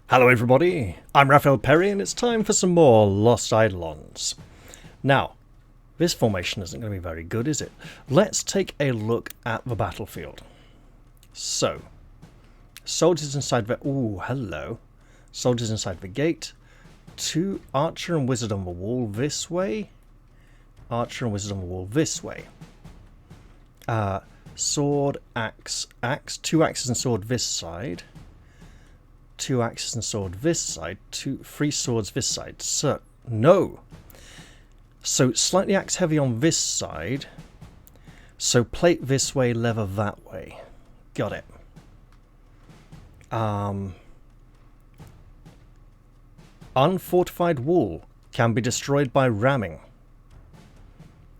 Hello everybody, I'm Raphael Perry and it's time for some more Lost Eidolons. Now, this formation isn't going to be very good, is it? Let's take a look at the battlefield. So, soldiers inside the... Ooh, hello. Soldiers inside the gate. 2 archer and wizard on the wall this way. Archer and wizard on the wall this way. Sword, axe, axe. 2 axes and sword this side. 2 axes and sword this side, 3 swords this side. So, no! So, slightly axe heavy on this side. So, plate this way, leather that way. Got it. Unfortified wall can be destroyed by ramming.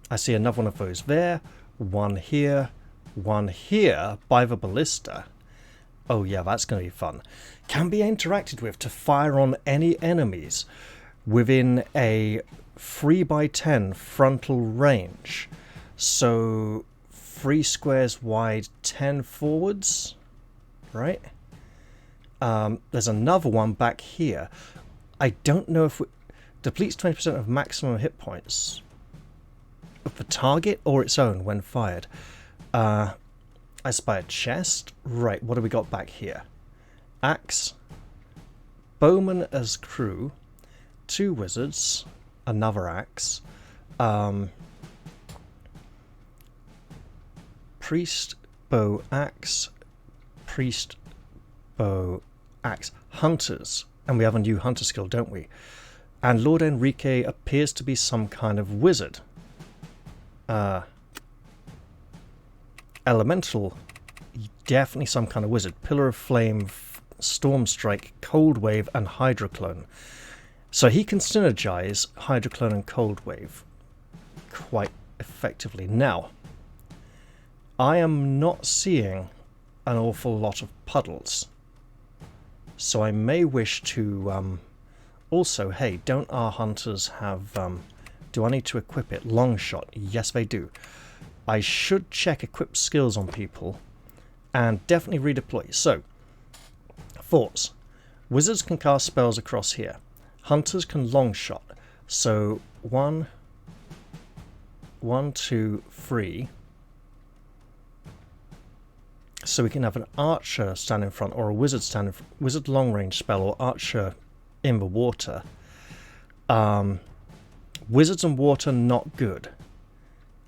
I see another one of those there. One here by the ballista. Oh yeah, that's going to be fun. Can be interacted with to fire on any enemies within a 3x10 frontal range. So 3 squares wide, 10 forwards, right? There's another one back here. I don't know if it depletes 20% of maximum hit points of the target or its own when fired. I spy a chest. Right, what do we got back here? Axe. Bowman as crew. 2 wizards. Another axe. Priest, bow, axe. Priest, bow, axe. Hunters. And we have a new hunter skill, don't we? And Lord Enrique appears to be some kind of wizard. Elemental, definitely some kind of wizard. Pillar of Flame, Storm Strike, Cold Wave, and Hydroclone. So he can synergize Hydroclone and Cold Wave quite effectively. Now, I am not seeing an awful lot of puddles. So I may wish to... also, hey, don't our hunters have... do I need to equip it? Long shot. Yes, they do. I should check equip skills on people and definitely redeploy. So, thoughts. Wizards can cast spells across here. Hunters can long shot. So, 1, 2, 3. So we can have an archer stand in front or a wizard stand in front. Wizard long range spell or archer in the water. Wizards and water not good.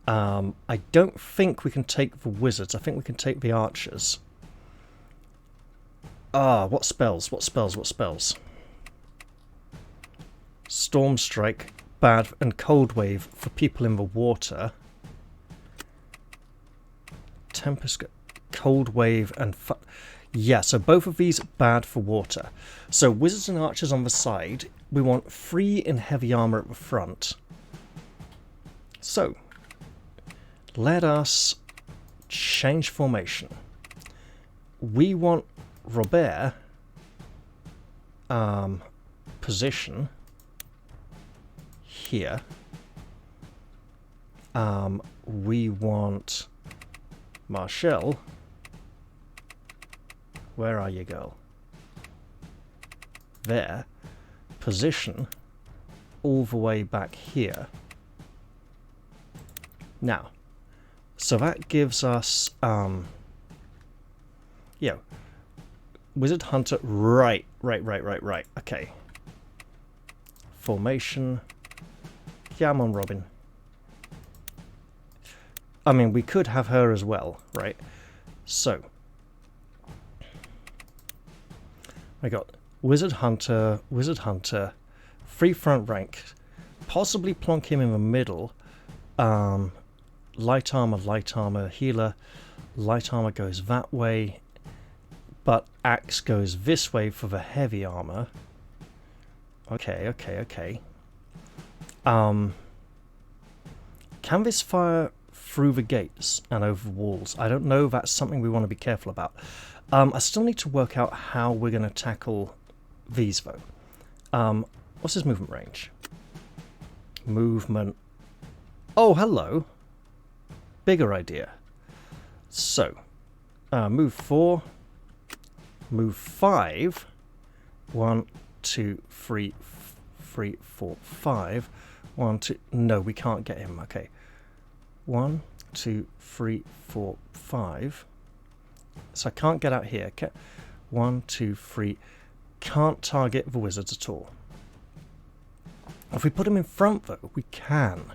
I don't think we can take the wizards. I think we can take the archers. What spells? What spells? What spells? Storm Strike, bad, and Cold Wave for people in the water. Tempest, Cold Wave, and... yeah, so both of these bad for water. So wizards and archers on the side. We want 3 in heavy armor at the front. So... let us change formation. We want Robert position here. We want Marshall. Where are you, girl? There. Position all the way back here. Now, so that gives us, Wizard Hunter, right, okay. Formation, yeah, I'm on Robin. I mean, we could have her as well, right? So, I got Wizard Hunter, 3 front rank, possibly plonk him in the middle, light armor, healer. Light armor goes that way, but axe goes this way for the heavy armor. Okay. Can this fire through the gates and over walls? I don't know. That's something we want to be careful about. I still need to work out how we're going to tackle these, though. What's his movement range? Movement. Oh, hello. Bigger idea. So, move 4, move 5, 1, 2, 3, 3, 4, 5. 1, 2. No, we can't get him. Okay. 1, 2, 3, 4, 5. So I can't get out here. Okay. 1, 2, 3. Can't target the wizards at all. If we put him in front, though, we can.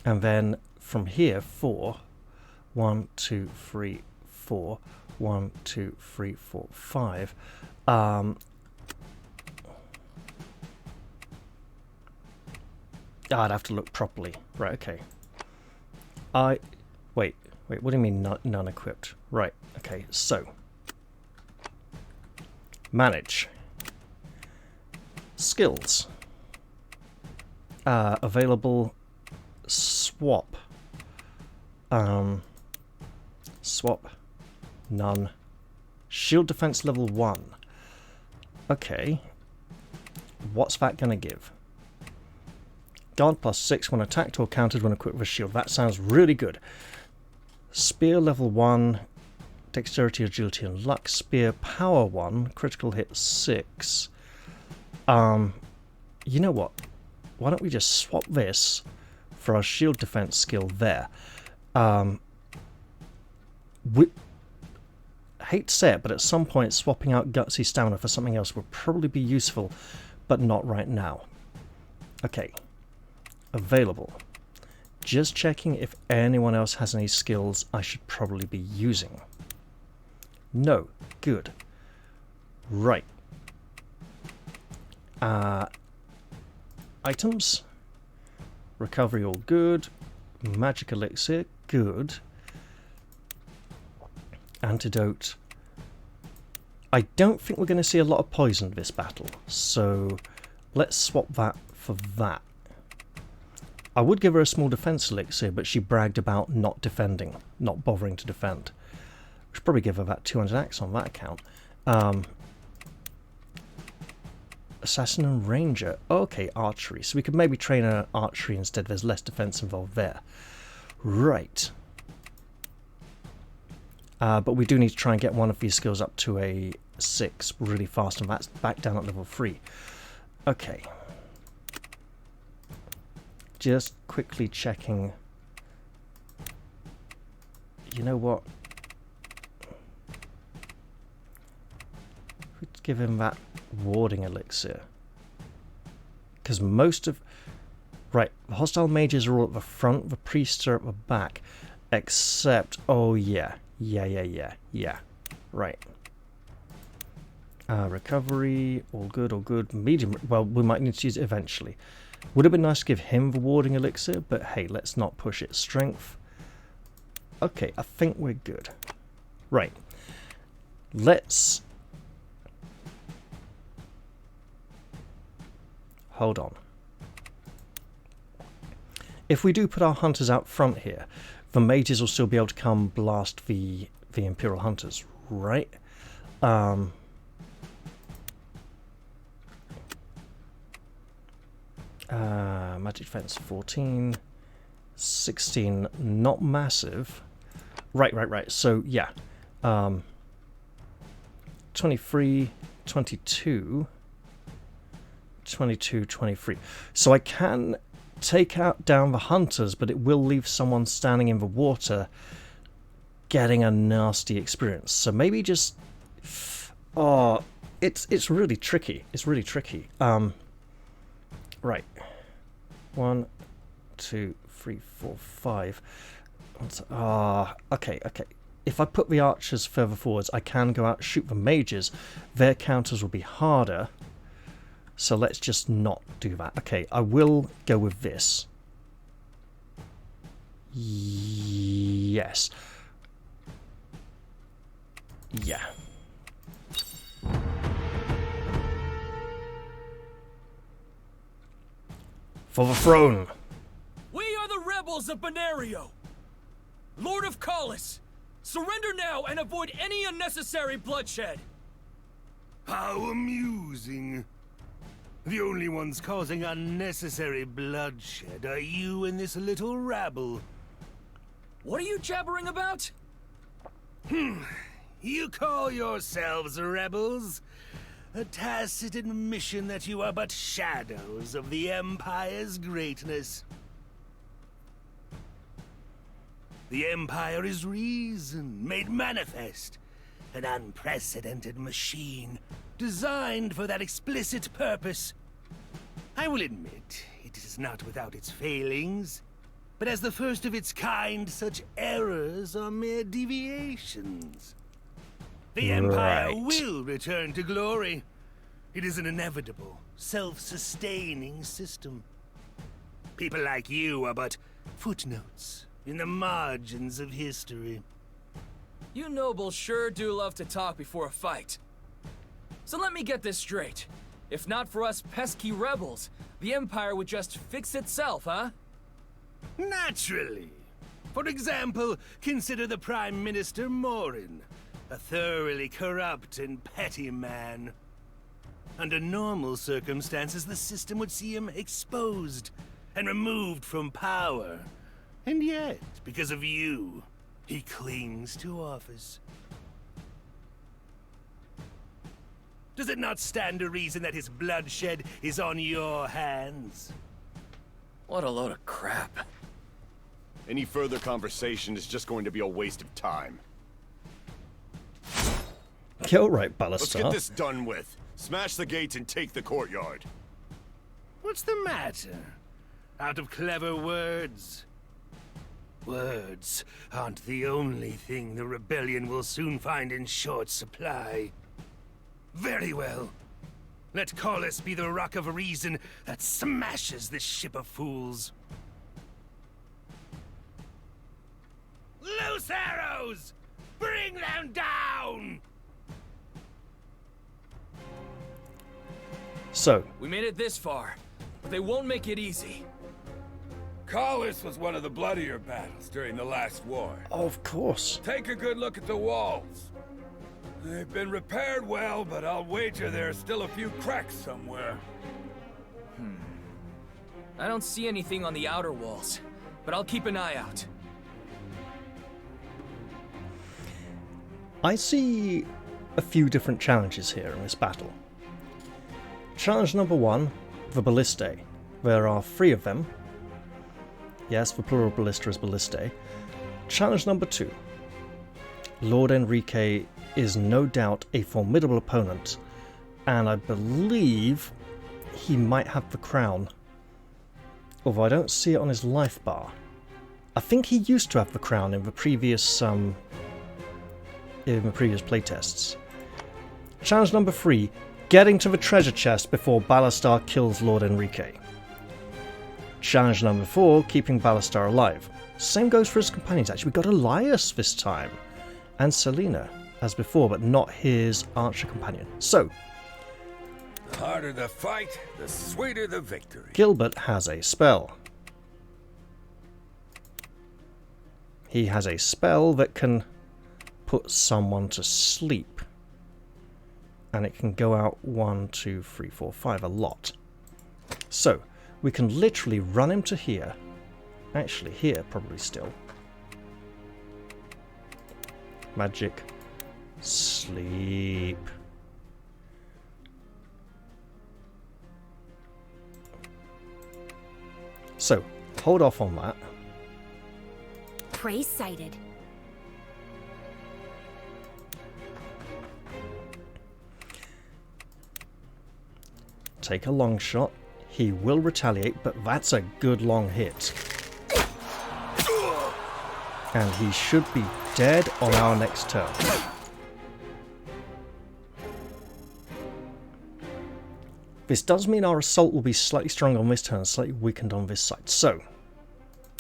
And then from here, 4. 1, 2, 3, 4. 1, 2, 3, 4, 5. I'd have to look properly. Right, okay. Wait, what do you mean none equipped? Right, okay, so. Manage. Skills. Available. Swap. Swap. None. Shield defense level 1. Okay. What's that going to give? Guard plus 6 when attacked or countered when equipped with a shield. That sounds really good. Spear level 1. Dexterity, agility, and luck. Spear power 1. Critical hit 6. You know what? Why don't we just swap this for our shield defense skill there? Hate to say it, but at some point swapping out gutsy stamina for something else would probably be useful, but not right now. Okay. Available. Just checking if anyone else has any skills I should probably be using. No. Good. Right. Items. Recovery all good. Magic elixir. Good. Antidote. I don't think we're going to see a lot of poison this battle, so let's swap that for that. I would give her a small defense elixir, but she bragged about not defending, not bothering to defend. We should probably give her that 200 axe on that account. Assassin and Ranger. Okay, archery. So we could maybe train her archery instead. There's less defense involved there. Right. But we do need to try and get one of these skills up to a 6 really fast, and that's back down at level 3. Okay. Just quickly checking. You know what? Let's give him that warding elixir. Because most of... Right, the hostile mages are all at the front, the priests are at the back. Except... Oh, yeah. Yeah. Right. Recovery, all good. Medium, well, we might need to use it eventually. Would have been nice to give him the warding elixir, but hey, let's not push it. Strength. Okay, I think we're good. Right. Let's... Hold on. If we do put our hunters out front here, the mages will still be able to come blast the Imperial Hunters, right? Magic defense 14, 16, not massive. Right. So yeah, 23, 22, 22, 23. So I can take down the hunters, but it will leave someone standing in the water getting a nasty experience. So maybe just... Oh, it's really tricky. It's really tricky. Right. 1, 2, 3, 4, 5. Okay. If I put the archers further forwards, I can go out and shoot the mages. Their counters will be harder. So let's just not do that. Okay, I will go with this. Yes. Yeah. For the throne! We are the rebels of Benario, Lord of Collis. Surrender now and avoid any unnecessary bloodshed. How amusing. The only ones causing unnecessary bloodshed are you and this little rabble. What are you jabbering about? You call yourselves rebels? A tacit admission that you are but shadows of the Empire's greatness. The Empire is reason, made manifest. An unprecedented machine, designed for that explicit purpose. I will admit, it is not without its failings. But as the first of its kind, such errors are mere deviations. The Empire will return to glory. It is an inevitable, self-sustaining system. People like you are but footnotes in the margins of history. You nobles sure do love to talk before a fight. So let me get this straight. If not for us pesky rebels, the Empire would just fix itself, huh? Naturally. For example, consider the Prime Minister Morin, a thoroughly corrupt and petty man. Under normal circumstances, the system would see him exposed and removed from power. And yet, because of you, he clings to office. Does it not stand to reason that his bloodshed is on your hands? What a load of crap. Any further conversation is just going to be a waste of time. Yeah, all right, Let's Ballastar. get this done with. Smash the gates and take the courtyard. What's the matter? Out of clever words? Words aren't the only thing the rebellion will soon find in short supply. Very well. Let Collis be the rock of reason that smashes this ship of fools. Loose arrows! Bring them down! So, We made it this far, but they won't make it easy. Collis was one of the bloodier battles during the last war. of course. Take a good look at the walls. They've been repaired well, but I'll wager there's still a few cracks somewhere. I don't see anything on the outer walls, but I'll keep an eye out. I see a few different challenges here in this battle. Challenge number 1, the ballistae. There are 3 of them. Yes, the plural ballista is ballistae. Challenge number 2. Lord Enrique is no doubt a formidable opponent, and I believe he might have the crown. Although I don't see it on his life bar. I think he used to have the crown in the previous playtests. Challenge number 3, getting to the treasure chest before Ballastar kills Lord Enrique. Challenge number 4, keeping Ballastar alive. Same goes for his companions actually. We got Elias this time. And Selena, as before, but not his archer companion. So, The harder the fight, the sweeter the victory. Gilbert has a spell. He has a spell that can put someone to sleep. And it can go out 1, 2, 3, 4, 5, a lot. So, we can literally run him to here. Actually, here, probably still. Magic. Sleep. So, hold off on that. Prey sighted. Take a long shot. He will retaliate, but that's a good long hit. And he should be dead on our next turn. This does mean our assault will be slightly stronger on this turn, slightly weakened on this side. So,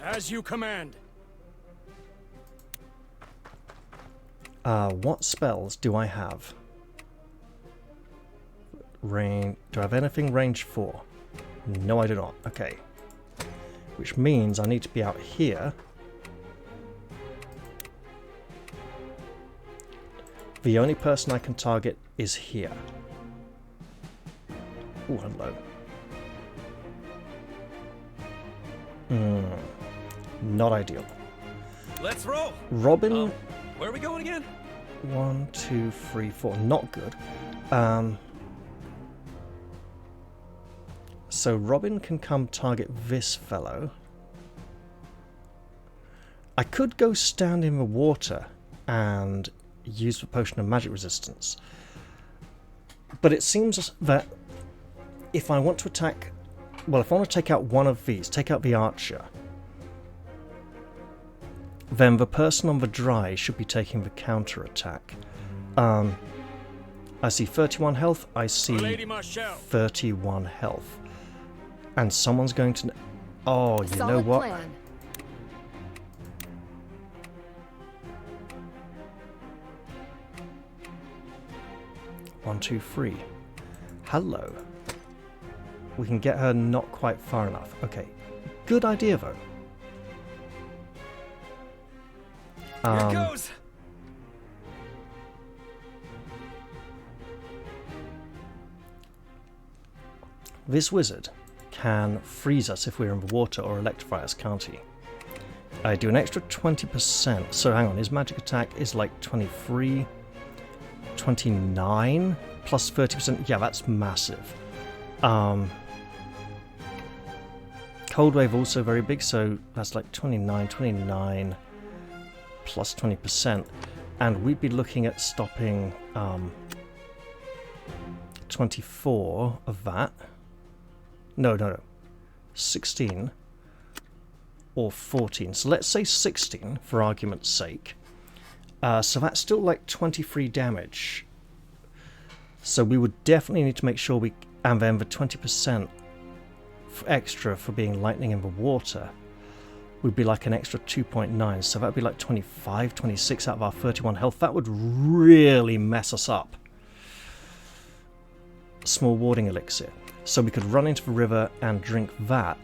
As you command. what spells do I have? Do I have anything range 4? No, I do not. Okay. Which means I need to be out here. The only person I can target is here. Oh, hello. Not ideal. Let's roll. Robin, Where are we going again? 1, 2, 3, 4. Not good. So Robin can come target this fellow. I could go stand in the water and use the potion of magic resistance. But it seems that if I want to attack... Well, if I want to take out one of these, take out the archer, then the person on the dry should be taking the counter attack. I see 31 health, I see 31 health. And someone's going to... Oh, you know what? Plan. 1, 2, 3. Hello. We can get her not quite far enough. Okay. Good idea, though. Here goes. This wizard can freeze us if we're in the water or electrify us, can't he? I do an extra 20%. So hang on, his magic attack is like 23, 29 plus 30%. Yeah, that's massive. Cold wave also very big, so that's like 29 plus 20%. And we'd be looking at stopping 24 of that. No. 16 or 14. So let's say 16 for argument's sake. So that's still like 23 damage. So we would definitely need to make sure we... And then the 20% extra for being lightning in the water would be like an extra 2.9. So that would be like 25, 26 out of our 31 health. That would really mess us up. Small warding elixir. So we could run into the river and drink that.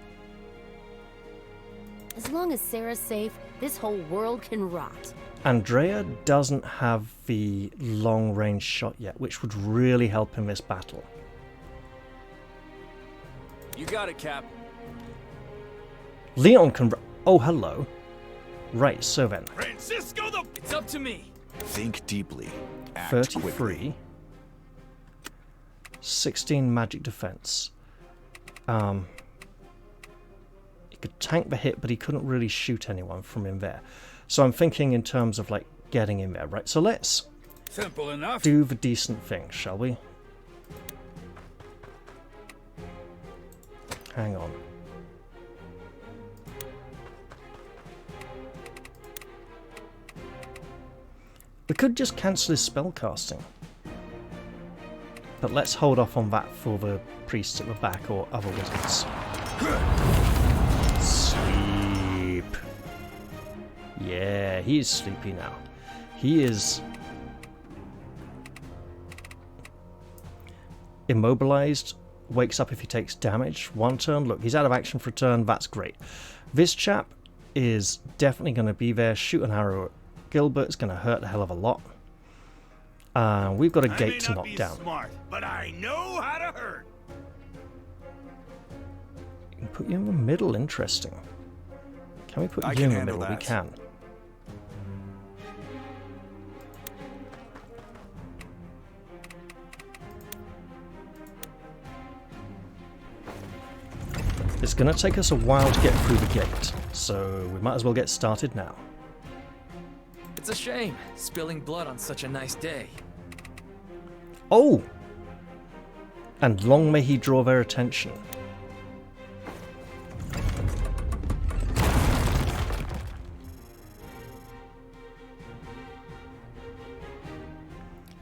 As long as Sarah's safe, this whole world can rot. Andrea doesn't have the long-range shot yet, which would really help in this battle. You got it, Cap. Leon can... Oh, hello. Right, so then. Francisco the... It's up to me. Think deeply. Act 33. quickly. 16 magic defense. He could tank the hit, but he couldn't really shoot anyone from in there. So I'm thinking in terms of like getting in there, right? So let's Simple enough. do the decent thing, shall we? Hang on. We could just cancel his spell casting. But let's hold off on that for the priests at the back or other wizards. Sleep. Yeah, he is sleepy now. He is immobilized, wakes up if he takes damage. 1 turn. Look, he's out of action for a turn. That's great. This chap is definitely going to be there. Shoot an arrow at Gilbert. It's going to hurt a hell of a lot. We've got a gate to knock down. Smart, but I know how to hurt. We can put you in the middle. Interesting. Can we put you in the middle? We can. It's going to take us a while to get through the gate, so we might as well get started now. It's a shame, spilling blood on such a nice day. Oh! And long may he draw their attention.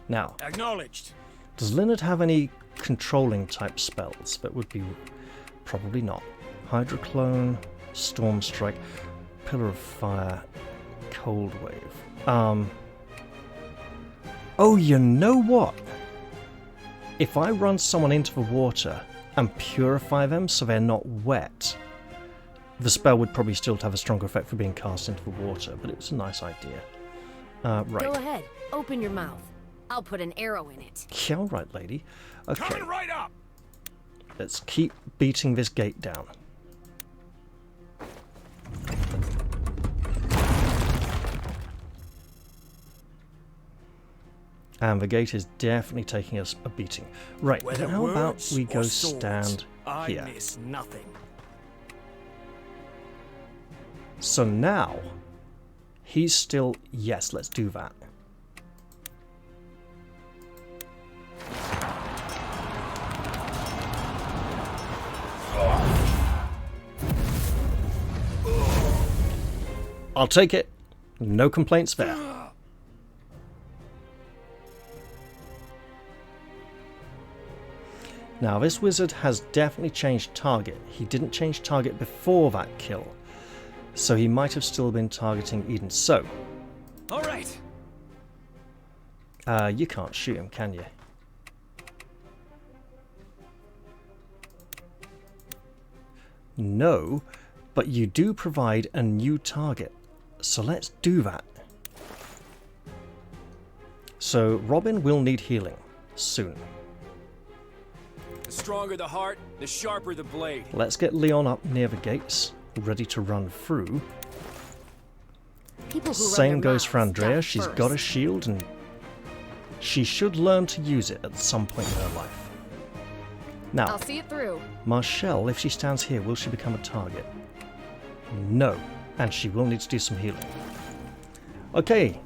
Now, Acknowledged. does Leonard have any controlling type spells that would be... Probably not. Hydroclone, Storm Strike, Pillar of Fire, Cold Wave. Oh, you know what? If I run someone into the water and purify them so they're not wet, the spell would probably still have a stronger effect for being cast into the water, but it was a nice idea. Right. Go ahead, open your mouth. I'll put an arrow in it. Yeah, all right, lady. Okay, Coming right up. let's keep beating this gate down. And the gate is definitely taking us a beating. Right, Whether how about words we or go swords, stand I here? miss nothing. So now, he's still... Yes, let's do that. I'll take it. No complaints there. Now, this wizard has definitely changed target. He didn't change target before that kill, so he might have still been targeting Eden. So, All right. you can't shoot him, can you? No, but you do provide a new target. So let's do that. So Robin will need healing soon. The stronger the heart, the sharper the blade. Let's get Leon up near the gates, ready to run through. People who run Same their goes for mouths Andrea. die She's first. got a shield and she should learn to use it at some point in her life. Now, I'll see it through. Marshall, if she stands here, will she become a target? No, and she will need to do some healing. Okay,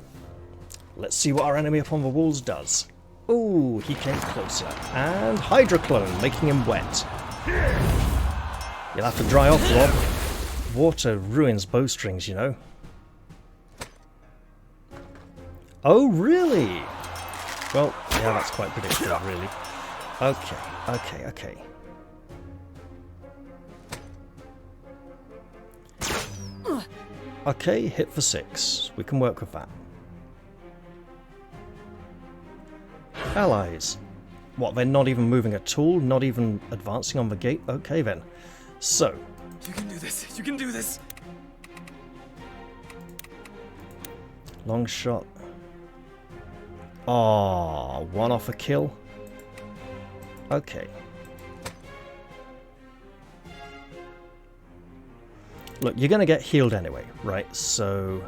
let's see what our enemy up on the walls does. Oh, he came closer. And Hydroclone, making him wet. You'll have to dry off, Rob. Water ruins bowstrings, you know. Oh, really? Well, yeah, that's quite predictable, really. Okay, okay, okay. Okay, hit for 6. We can work with that. Allies. What, they're not even moving at all? Not even advancing on the gate? Okay then. So, You can do this. You can do this. long shot. Oh, one off a kill. Okay. Look, you're going to get healed anyway, right? So...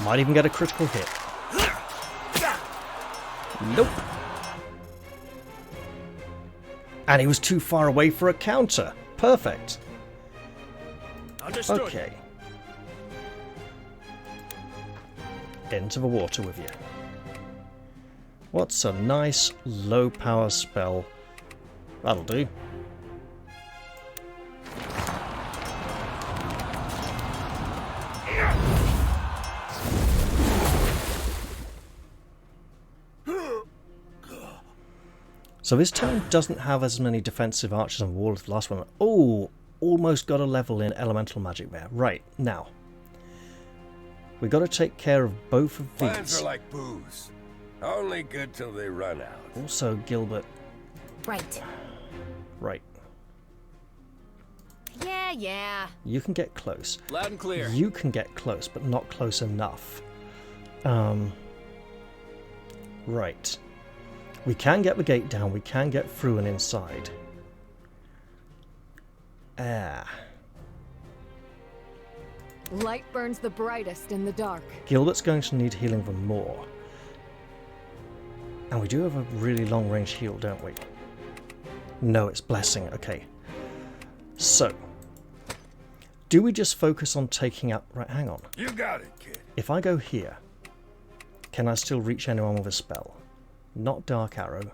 might even get a critical hit. Nope. And he was too far away for a counter. Perfect. Understood. Okay. Into the water with you. What's a nice low power spell? That'll do. So this town doesn't have as many defensive archers on the wall as the last one. Oh, almost got a level in elemental magic there. Right, now. We got to take care of both of Plans these. are like booze. Only good till they run out. Also, Gilbert. Right. Right. Yeah. You can get close. Loud and clear. You can get close, but not close enough. Right. We can get the gate down. We can get through and inside. Light burns the brightest in the dark. Gilbert's going to need healing them more. And we do have a really long-range heal, don't we? No, it's blessing. Okay. So, do we just focus on taking out... Right, hang on. You got it, kid. If I go here, can I still reach anyone with a spell? Not Dark Arrow.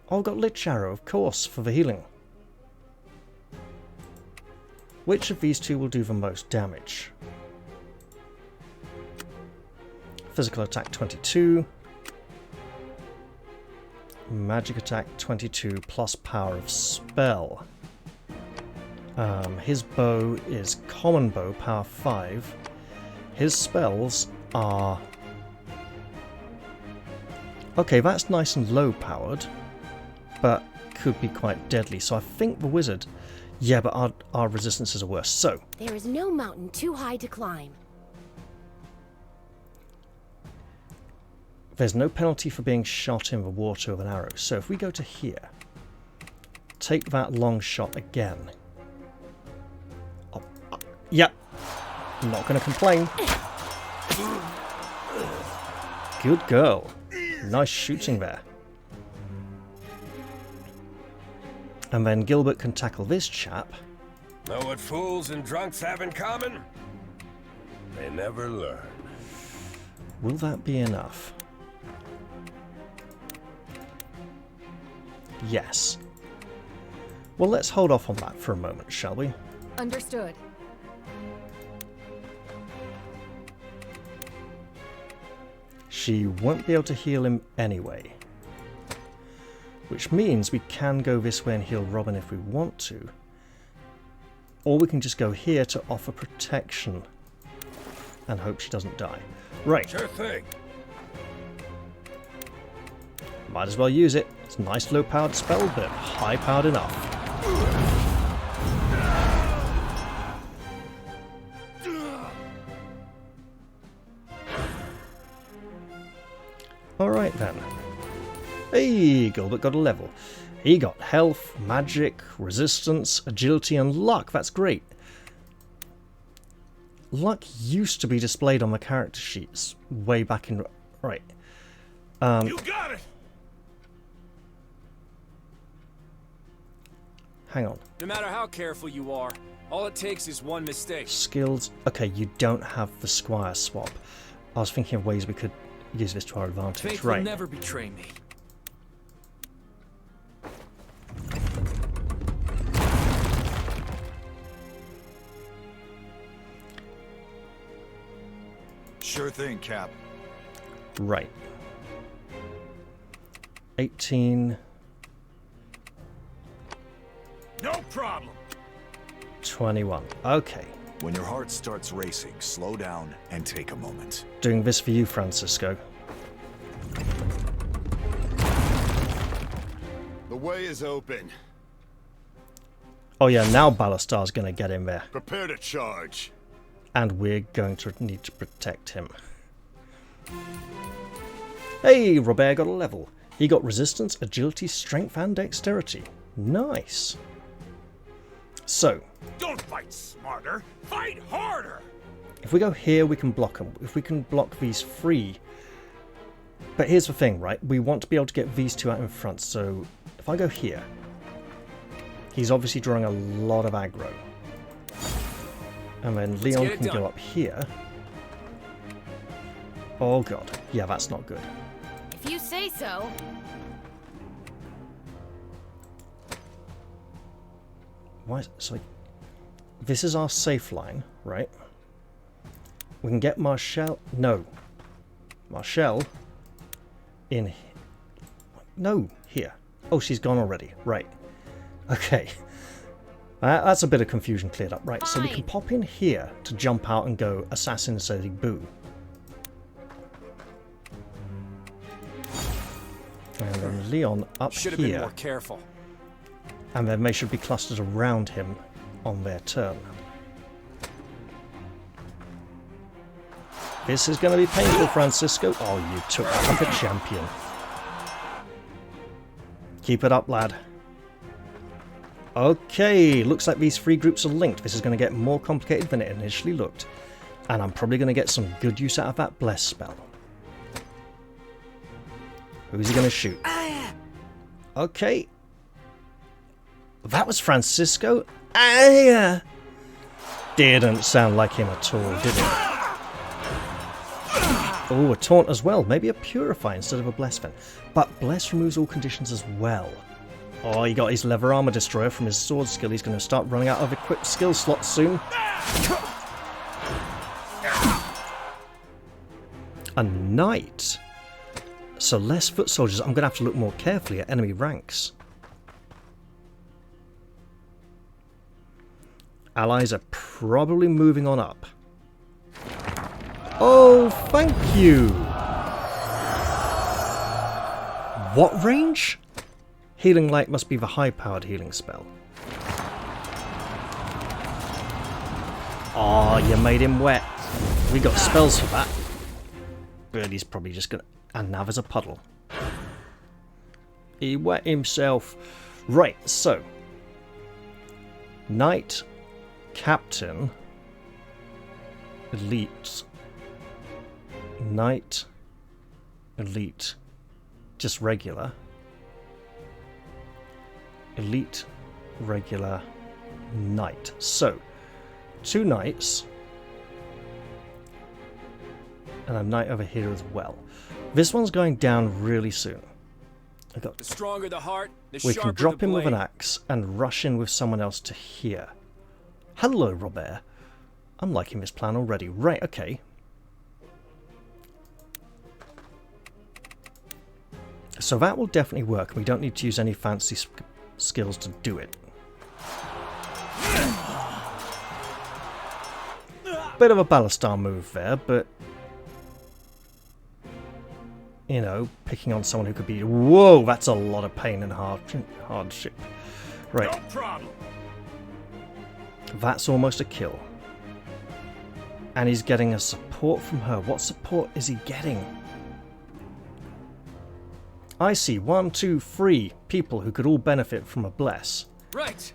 Oh, I've got Lich Arrow, of course, for the healing. Which of these two will do the most damage? Physical attack 22. Magic attack 22 plus power of spell. His bow is common bow, power 5. His spells are... okay, that's nice and low powered, but could be quite deadly. So I think the wizard... yeah, but our resistances are worse. So, There is no mountain too high to climb. there's no penalty for being shot in the water with an arrow. So if we go to here, take that long shot again. Oh, yep. I'm not going to complain. Good girl. Nice shooting there. And then Gilbert can tackle this chap. Know what fools and drunks have in common? They never learn. Will that be enough? Yes. Well, let's hold off on that for a moment, shall we? Understood. She won't be able to heal him anyway. Which means we can go this way and heal Robin if we want to. Or we can just go here to offer protection and hope she doesn't die. Right. Sure thing. Might as well use it. It's a nice low-powered spell, but high-powered enough. Alright then. Hey, Gilbert got a level. He got health, magic, resistance, agility, and luck. That's great. Luck used to be displayed on the character sheets way back in... Right. You got it! Hang on. No matter how careful you are, all it takes is one mistake. Skills. Okay, you don't have the Squire swap. I was thinking of ways we could use this to our advantage. Fate Right. will never betray me. Sure thing, Cap. Right. 18. No problem. 21. Okay. When your heart starts racing, slow down and take a moment. Doing this for you, Francisco. The way is open. Oh yeah, now Ballastar's going to get in there. Prepare to charge. And we're going to need to protect him. Hey, Robert got a level. He got resistance, agility, strength, and dexterity. Nice. So, Don't fight smarter, fight harder! if we go here, we can block them. If we can block these three... But here's the thing, right? We want to be able to get these two out in front. So, if I go here... He's obviously drawing a lot of aggro. And then Leon can go up here. Oh god. Yeah, that's not good. If you say so. Why? So, this is our safe line, right? We can get Marshall. No. Marshall in. No, here. Oh, she's gone already. Right. Okay. That's a bit of confusion cleared up. Right, so we can pop in here to jump out and go Assassin Say Boo. And then Leon up Should have here. been more careful. And then they should be clustered around him on their turn. This is going to be painful, Francisco. Oh, you took that like a champion. Keep it up, lad. Okay, looks like these three groups are linked. This is going to get more complicated than it initially looked. And I'm probably going to get some good use out of that Bless spell. Who's he going to shoot? Okay. That was Francisco? Didn't sound like him at all, did it? Oh, a taunt as well. Maybe a Purify instead of a Bless then. But Bless removes all conditions as well. Oh, he got his Leather Armor Destroyer from his sword skill. He's going to start running out of equipped skill slots soon. A Knight. So less foot soldiers. I'm going to have to look more carefully at enemy ranks. Allies are probably moving on up. Oh, thank you! What range? Healing Light must be the high-powered healing spell. Oh, you made him wet. We got spells for that. But he's probably just gonna... And now there's a puddle. He wet himself. Right, so... Knight... Captain... elite, knight, elite, just regular, elite, regular, knight. So 2 knights and a knight over here as well. This one's going down really soon. The stronger the heart, the We sharper can drop the in with an blade. axe and rush in with someone else to here. Hello, Robert. I'm liking this plan already. Right, okay. So that will definitely work. We don't need to use any fancy skills to do it. Bit of a Ballastar move there, but... you know, picking on someone who could be... whoa, that's a lot of pain and hardship. Right. No problem. That's almost a kill. And he's getting a support from her. What support is he getting? I see 1, 2, 3 people who could all benefit from a bless. Right.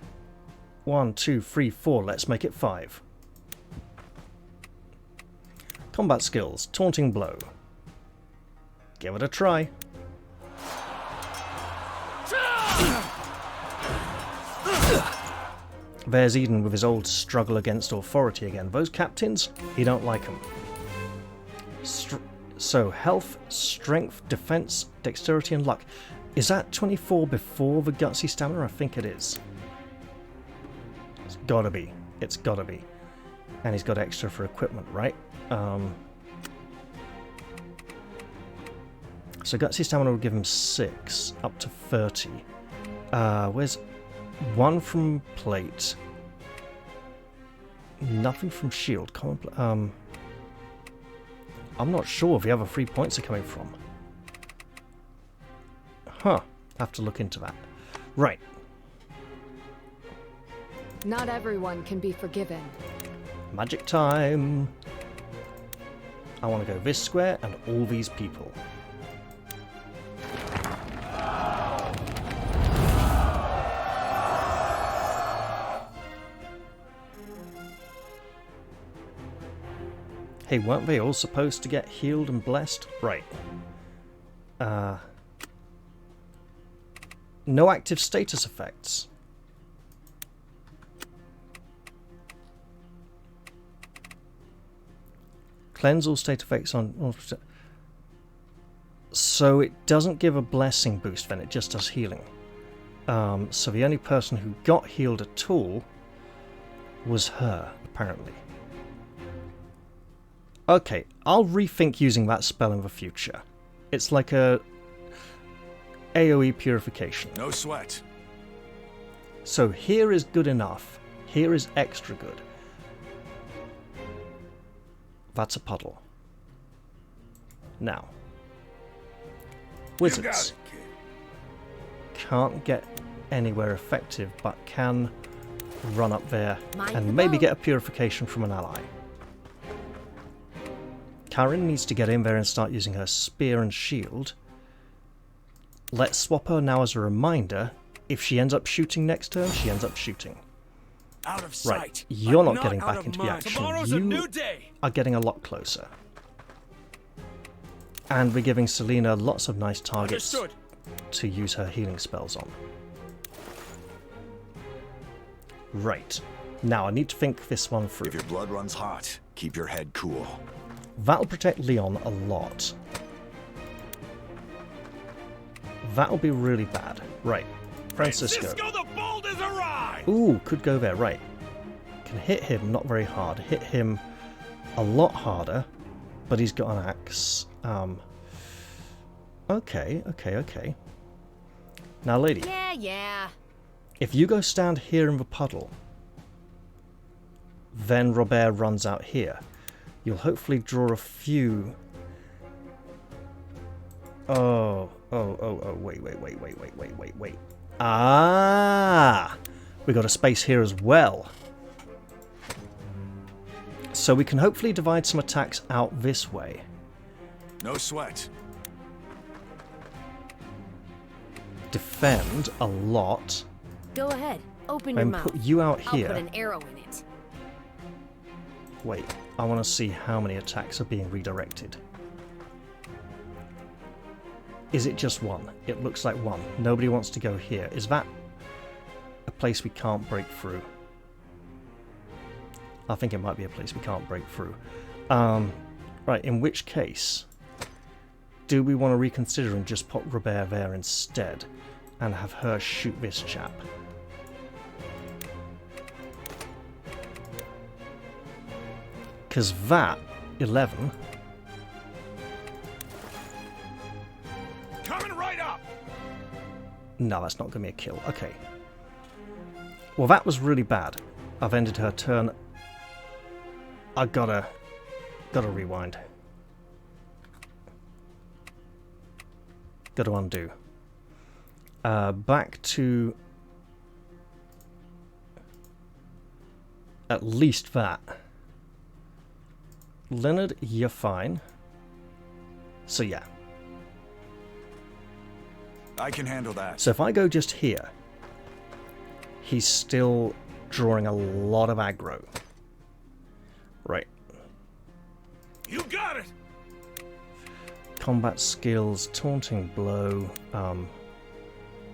1, 2, 3, 4. Let's make it 5. Combat skills. Taunting blow. Give it a try. There's Eden with his old struggle against authority again. Those captains, he don't like them. So health, strength, defense, dexterity and luck. Is that 24 before the gutsy stamina? I think it is. It's gotta be. It's gotta be. And he's got extra for equipment, right? So gutsy stamina will give him 6, up to 30. Where's 1 from plate? Nothing from shield. I'm not sure where the other 3 points are coming from. Huh. Have to look into that. Right. Not everyone can be forgiven. Magic time. I want to go this square and all these people. Hey, weren't they all supposed to get healed and blessed? Right. No active status effects. Cleanse all state effects on... so it doesn't give a blessing boost then, it just does healing. So the only person who got healed at all was her, apparently. Okay, I'll rethink using that spell in the future. It's like a AoE purification. No sweat. So here is good enough. Here is extra good. That's a puddle. Now. Wizards. You got it, kid. Can't get anywhere effective, but can run up there Mind and the maybe boat. get a purification from an ally. Karen needs to get in there and start using her spear and shield. Let's swap her now as a reminder. If she ends up shooting next turn, she ends up shooting. Out of Right, sight. you're but not getting out back of into the mind. action. Tomorrow's a You new day. are getting a lot closer. And we're giving Selena lots of nice targets Understood. to use her healing spells on. Right. Now I need to think this one through. If your blood runs hot, keep your head cool. That'll protect Leon a lot. That'll be really bad. Right. Francisco. Cisco the Bold has arrived. Ooh, could go there. Right. Can hit him, not very hard. Hit him a lot harder, but he's got an axe. Okay. Now, lady, Yeah. if you go stand here in the puddle, then Robert runs out here. You'll hopefully draw a few... Oh, wait. Ah! We got a space here as well. So we can hopefully divide some attacks out this way. No sweat. Defend a lot. Go ahead. Open your And mouth. put you out I'll here. put an arrow in it. Wait, I want to see how many attacks are being redirected. Is it just one? It looks like one. Nobody wants to go here. Is that a place we can't break through? I think it might be a place we can't break through. Right, in which case, do we want to reconsider and just put Robert there instead and have her shoot this chap? Because that, 11... Coming right up! No, that's not going to be a kill. Okay. Well, that was really bad. I've ended her turn. I gotta rewind. Gotta undo. Back to at least that. Leonard, you're fine. So yeah. I can handle that. So if I go just here, he's still drawing a lot of aggro. Right. You got it! Combat skills, taunting blow.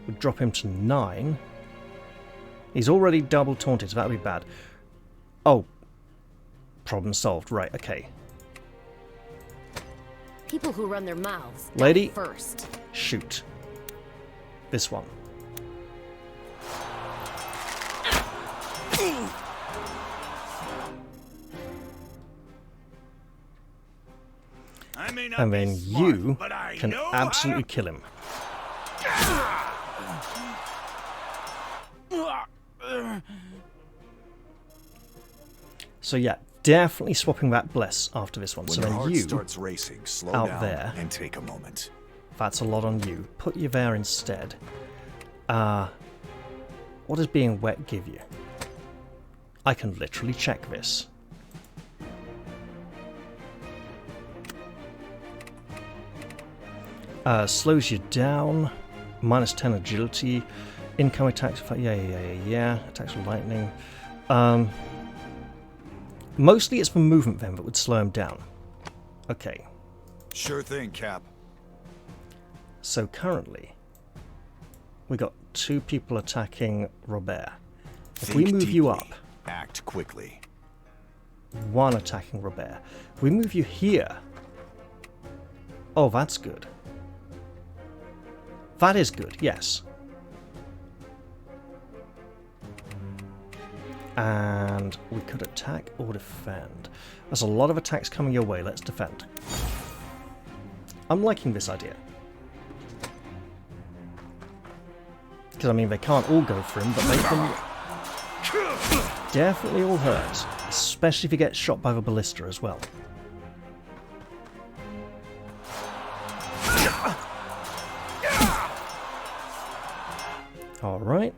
Would drop him to 9. He's already double taunted, so that would be bad. Oh. Problem solved. Right, okay. People who run their mouths Lady, first. Shoot. This one. I may not And then be smart, you but I can know absolutely kill him. So yeah, definitely swapping that bless after this one. When So your then heart you, starts racing, slow out down there. and take a moment. that's a lot on you. Put you there instead. What does being wet give you? I can literally check this. Slows you down. Minus 10 agility. Incoming attacks. Yeah. Attacks with lightning. Mostly it's for movement then that would slow him down. Okay. Sure thing, Cap. So currently, we got 2 people attacking Robert. If we move you up, Act quickly. 1 attacking Robert. If we move you here, oh, that's good. That is good, yes. And we could attack or defend. There's a lot of attacks coming your way. Let's defend. I'm liking this idea. Because, I mean, they can't all go for him, but they can definitely all hurt. Especially if he gets shot by the ballista as well. Alright.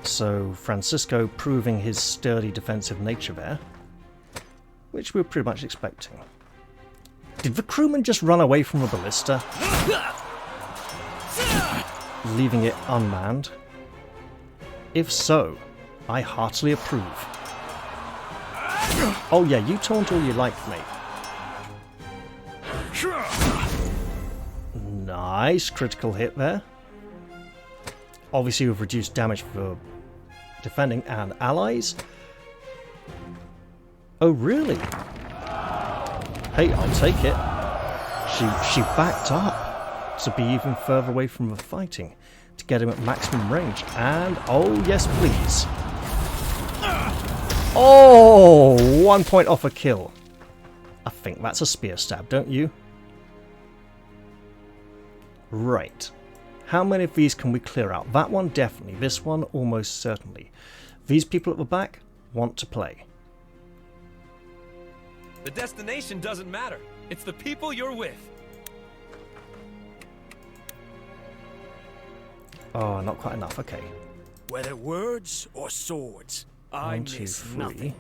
So, Francisco proving his sturdy defensive nature there. Which we were pretty much expecting. Did the crewman just run away from the ballista? Leaving it unmanned? If so, I heartily approve. Oh yeah, you taunt all you like, mate. Nice critical hit there. Obviously we've reduced damage for defending and allies. Oh really? Hey, I'll take it. She backed up to be even further away from the fighting to get him at maximum range. And oh yes please. Oh, 1 point off a kill. I think that's a spear stab, don't you? Right. How many of these can we clear out? That one definitely. This one almost certainly. These people at the back want to play. The destination doesn't matter. It's the people you're with. Oh, not quite enough. Okay. Whether words or swords, I 1, 2, miss 3. nothing.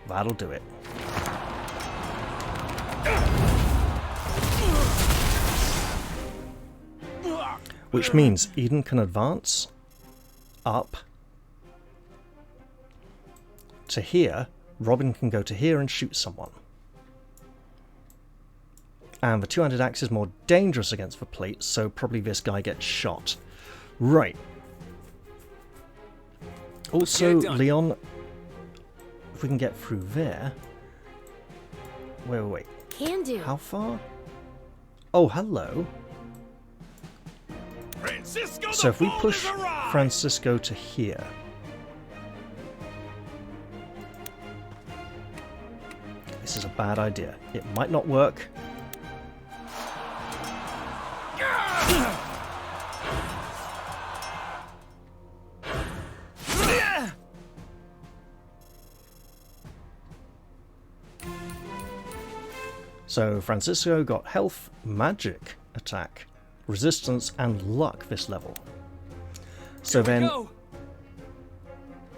That'll do it. Which means Eden can advance up to here, Robin can go to here and shoot someone. And the two-handed axe is more dangerous against the plate, so probably this guy gets shot. Right. Also, Leon, if we can get through there... Wait. Can do. How far? Oh, hello. Francisco, So if we push Francisco to here... This is a bad idea. It might not work. So Francisco got health, magic, attack, resistance, and luck this level. So then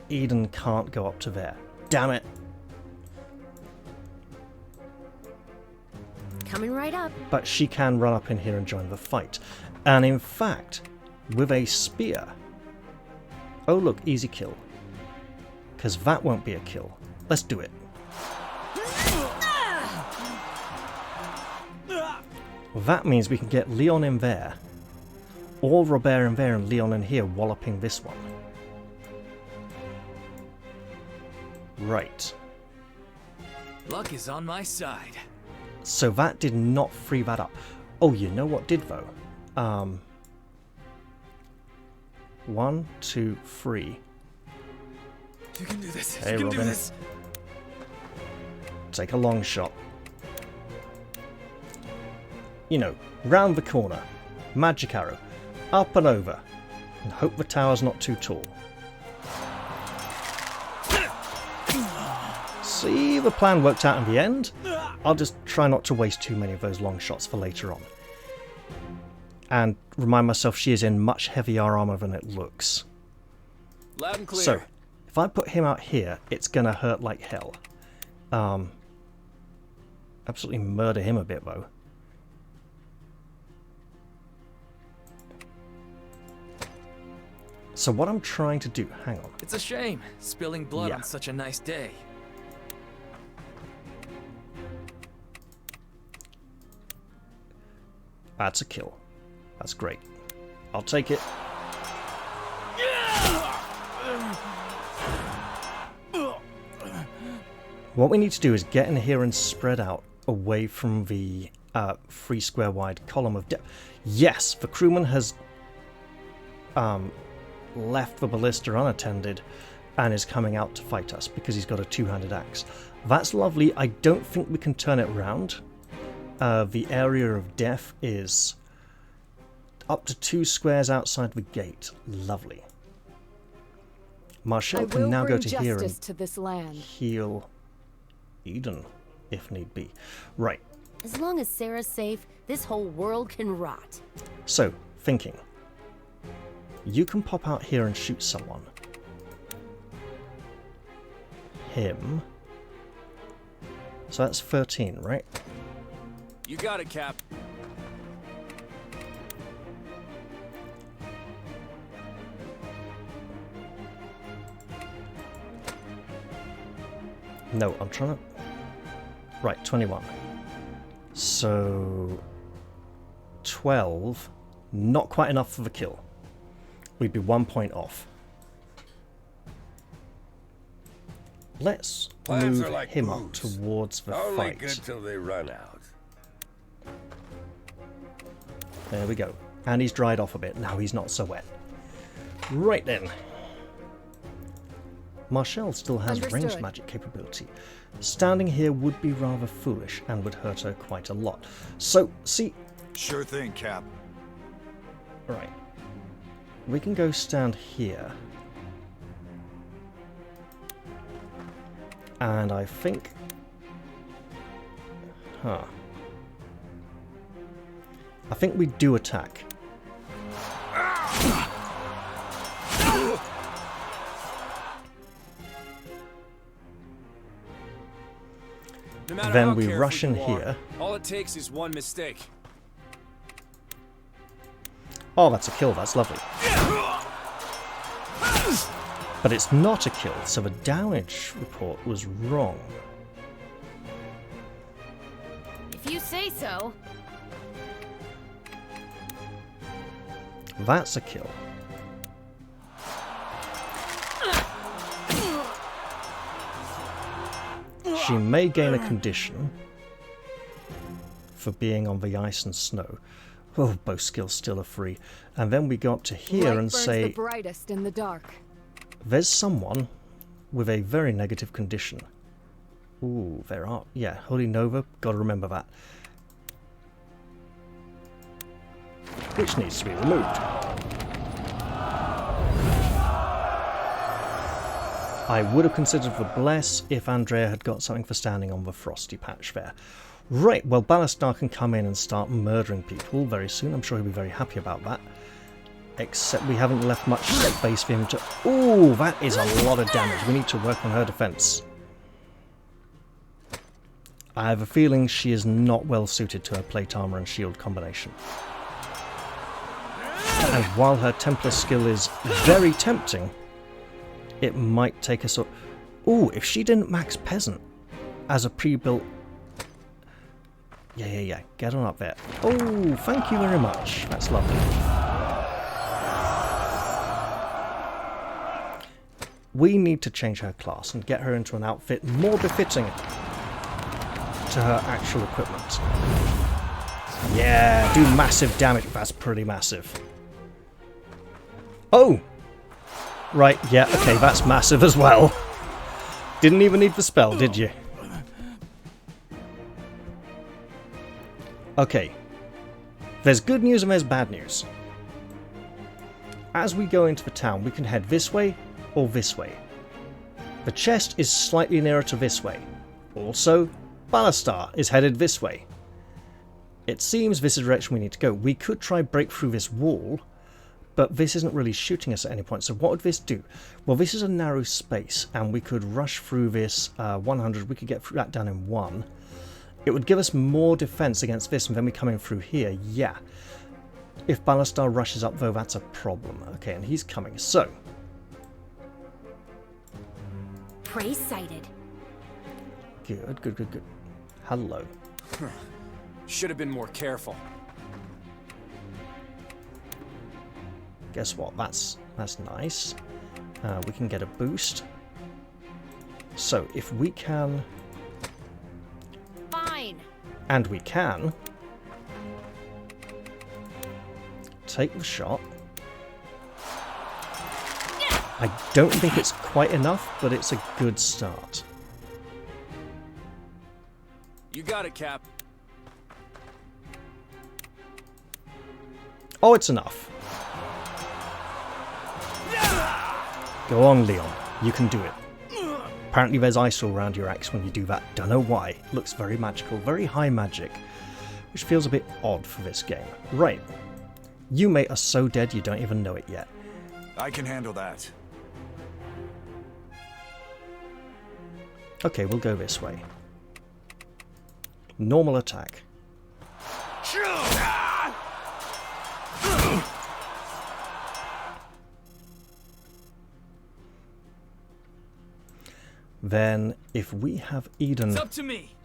Eden can't go up to there. Damn it! Coming right up. But she can run up in here and join the fight. And in fact, with a spear... Oh look, easy kill. Because that won't be a kill. Let's do it. That means we can get Leon in there, or Robert in there and Leon in here walloping this one. Right. Luck is on my side. So that did not free that up. Oh, you know what did though? 1, 2, 3. You can do this. Hey, you can Robin. do this. Take a long shot. You know, round the corner, magic arrow, up and over, and hope the tower's not too tall. See, the plan worked out in the end. I'll just try not to waste too many of those long shots for later on. And remind myself she is in much heavier armor than it looks. Loud and clear. So, if I put him out here, it's gonna hurt like hell. Absolutely murder him a bit though. So what I'm trying to do, hang on. It's a shame, spilling blood on such a nice day. That's a kill. That's great. I'll take it. What we need to do is get in here and spread out away from the 3 square wide column of depth. Yes, the crewman has left the ballista unattended and is coming out to fight us because he's got a two-handed axe. That's lovely. I don't think we can turn it around. The area of death is up to 2 squares outside the gate. Lovely. Marshall can now go to here and to this land. heal Eden, if need be. Right. As long as Sarah's safe, this whole world can rot. So, thinking. You can pop out here and shoot someone. Him. So that's 13, right? You got it, Cap. No, I'm trying to... Right, 21. So... 12. Not quite enough for the kill. We'd be 1 point off. Let's Plans move are like him up booze. towards the Only fight. good till they run out. There we go. And he's dried off a bit. Now he's not so wet. Right then. Marshall still has ranged Understood. magic capability. Standing here would be rather foolish and would hurt her quite a lot. So, see... Sure thing, Cap. Right. We can go stand here. And I think... Huh. I think we do attack. No matter Then how we careful rush in you are, here. All it takes is one mistake. Oh, that's a kill. That's lovely. But it's not a kill, so the damage report was wrong. If you say so. That's a kill. She may gain a condition for being on the ice and snow. Oh, both skills still are free. And then we go up to here Light and burns say, the brightest in the dark. there's someone with a very negative condition. Ooh, there are. Yeah, Holy Nova, gotta remember that. Which needs to be removed. I would have considered the Bless if Andrea had got something for standing on the frosty patch there. Right, well, Ballastar can come in and start murdering people very soon. I'm sure he'll be very happy about that. Except we haven't left much space for him to... Ooh, that is a lot of damage. We need to work on her defense. I have a feeling she is not well suited to her plate armor and shield combination. And while her Templar skill is very tempting, it might take us up... Ooh, if she didn't max Peasant as a pre-built... Yeah. Get on up there. Oh, thank you very much. That's lovely. We need to change her class and get her into an outfit more befitting to her actual equipment. Yeah, do massive damage. That's pretty massive. Oh! Right, yeah, okay, that's massive as well. Didn't even need the spell, did you? Okay. There's good news and there's bad news. As we go into the town, we can head this way or this way. The chest is slightly nearer to this way. Also, Ballastar is headed this way. It seems this is the direction we need to go. We could try break through this wall, but this isn't really shooting us at any point. So what would this do? Well, this is a narrow space, and we could rush through this 100. We could get that done in 1. It would give us more defense against this, and then we come in through here. Yeah. If Ballastar rushes up, though, that's a problem. Okay, and he's coming. So. Prey sighted. Good. Hello. Should have been more careful. Guess what? That's nice. We can get a boost. So if we can... Fine. And we can... take the shot. I don't think it's quite enough, but it's a good start. You got it, Cap. Oh, it's enough. Go on, Leon. You can do it. Apparently there's ice all around your axe when you do that. Don't know why. Looks very magical. Very high magic. Which feels a bit odd for this game. Right. You, mate, are so dead you don't even know it yet. I can handle that. Okay, we'll go this way. Normal attack. Then, if we have Eden... It's up to me.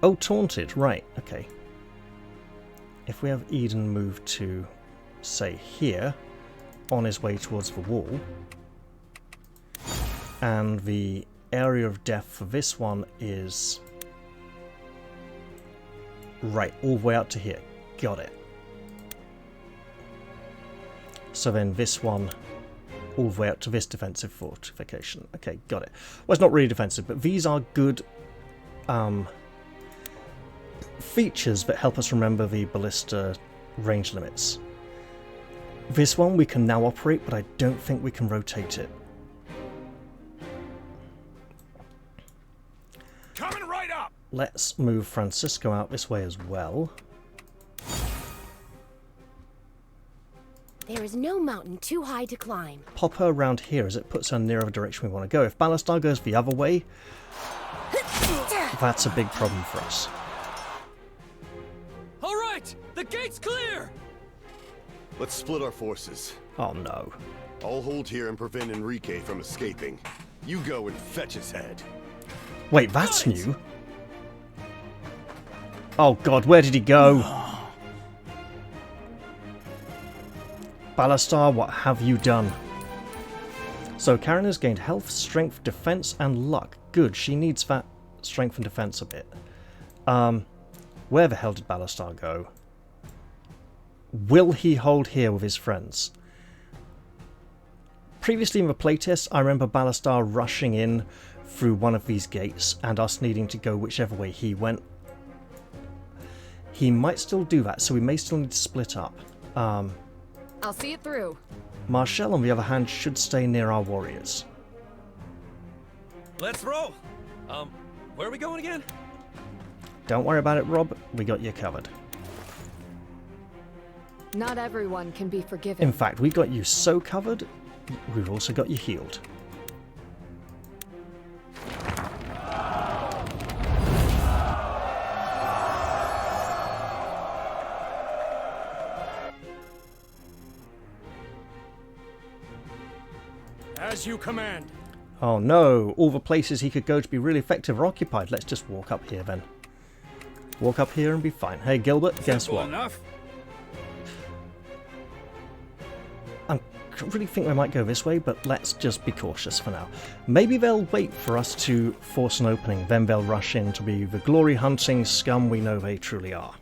Oh, taunted. Right, okay. If we have Eden move to, say, here, on his way towards the wall, and the area of death for this one is... right, all the way out to here. Got it. So then this one... all the way up to this defensive fortification. Okay, got it. Well, it's not really defensive, but these are good features that help us remember the ballista range limits. This one we can now operate, but I don't think we can rotate it. Coming right up. Let's move Francisco out this way as well. There is no mountain too high to climb. Pop her around here as it puts her nearer the direction we want to go. If Ballastar goes the other way, that's a big problem for us. All right, the gate's clear. Let's split our forces. Oh no. I'll hold here and prevent Enrique from escaping. You go and fetch his head. Wait, that's new. Oh god, where did he go? Ballastar, what have you done? So Karen has gained health, strength, defense, and luck. Good, she needs that strength and defense a bit. Where the hell did Ballastar go? Will he hold here with his friends? Previously in the playtest, I remember Ballastar rushing in through one of these gates and us needing to go whichever way he went. He might still do that, so we may still need to split up. I'll see it through. Marshall, on the other hand, should stay near our warriors. Let's roll. Where are we going again? Don't worry about it, Rob. We got you covered. Not everyone can be forgiven. In fact, we got you so covered, we've also got you healed. As you command. Oh no, all the places he could go to be really effective are occupied. Let's just walk up here then. Walk up here and be fine. Hey Gilbert, guess what? Enough. I really think we might go this way, but let's just be cautious for now. Maybe they'll wait for us to force an opening, then they'll rush in to be the glory-hunting scum we know they truly are.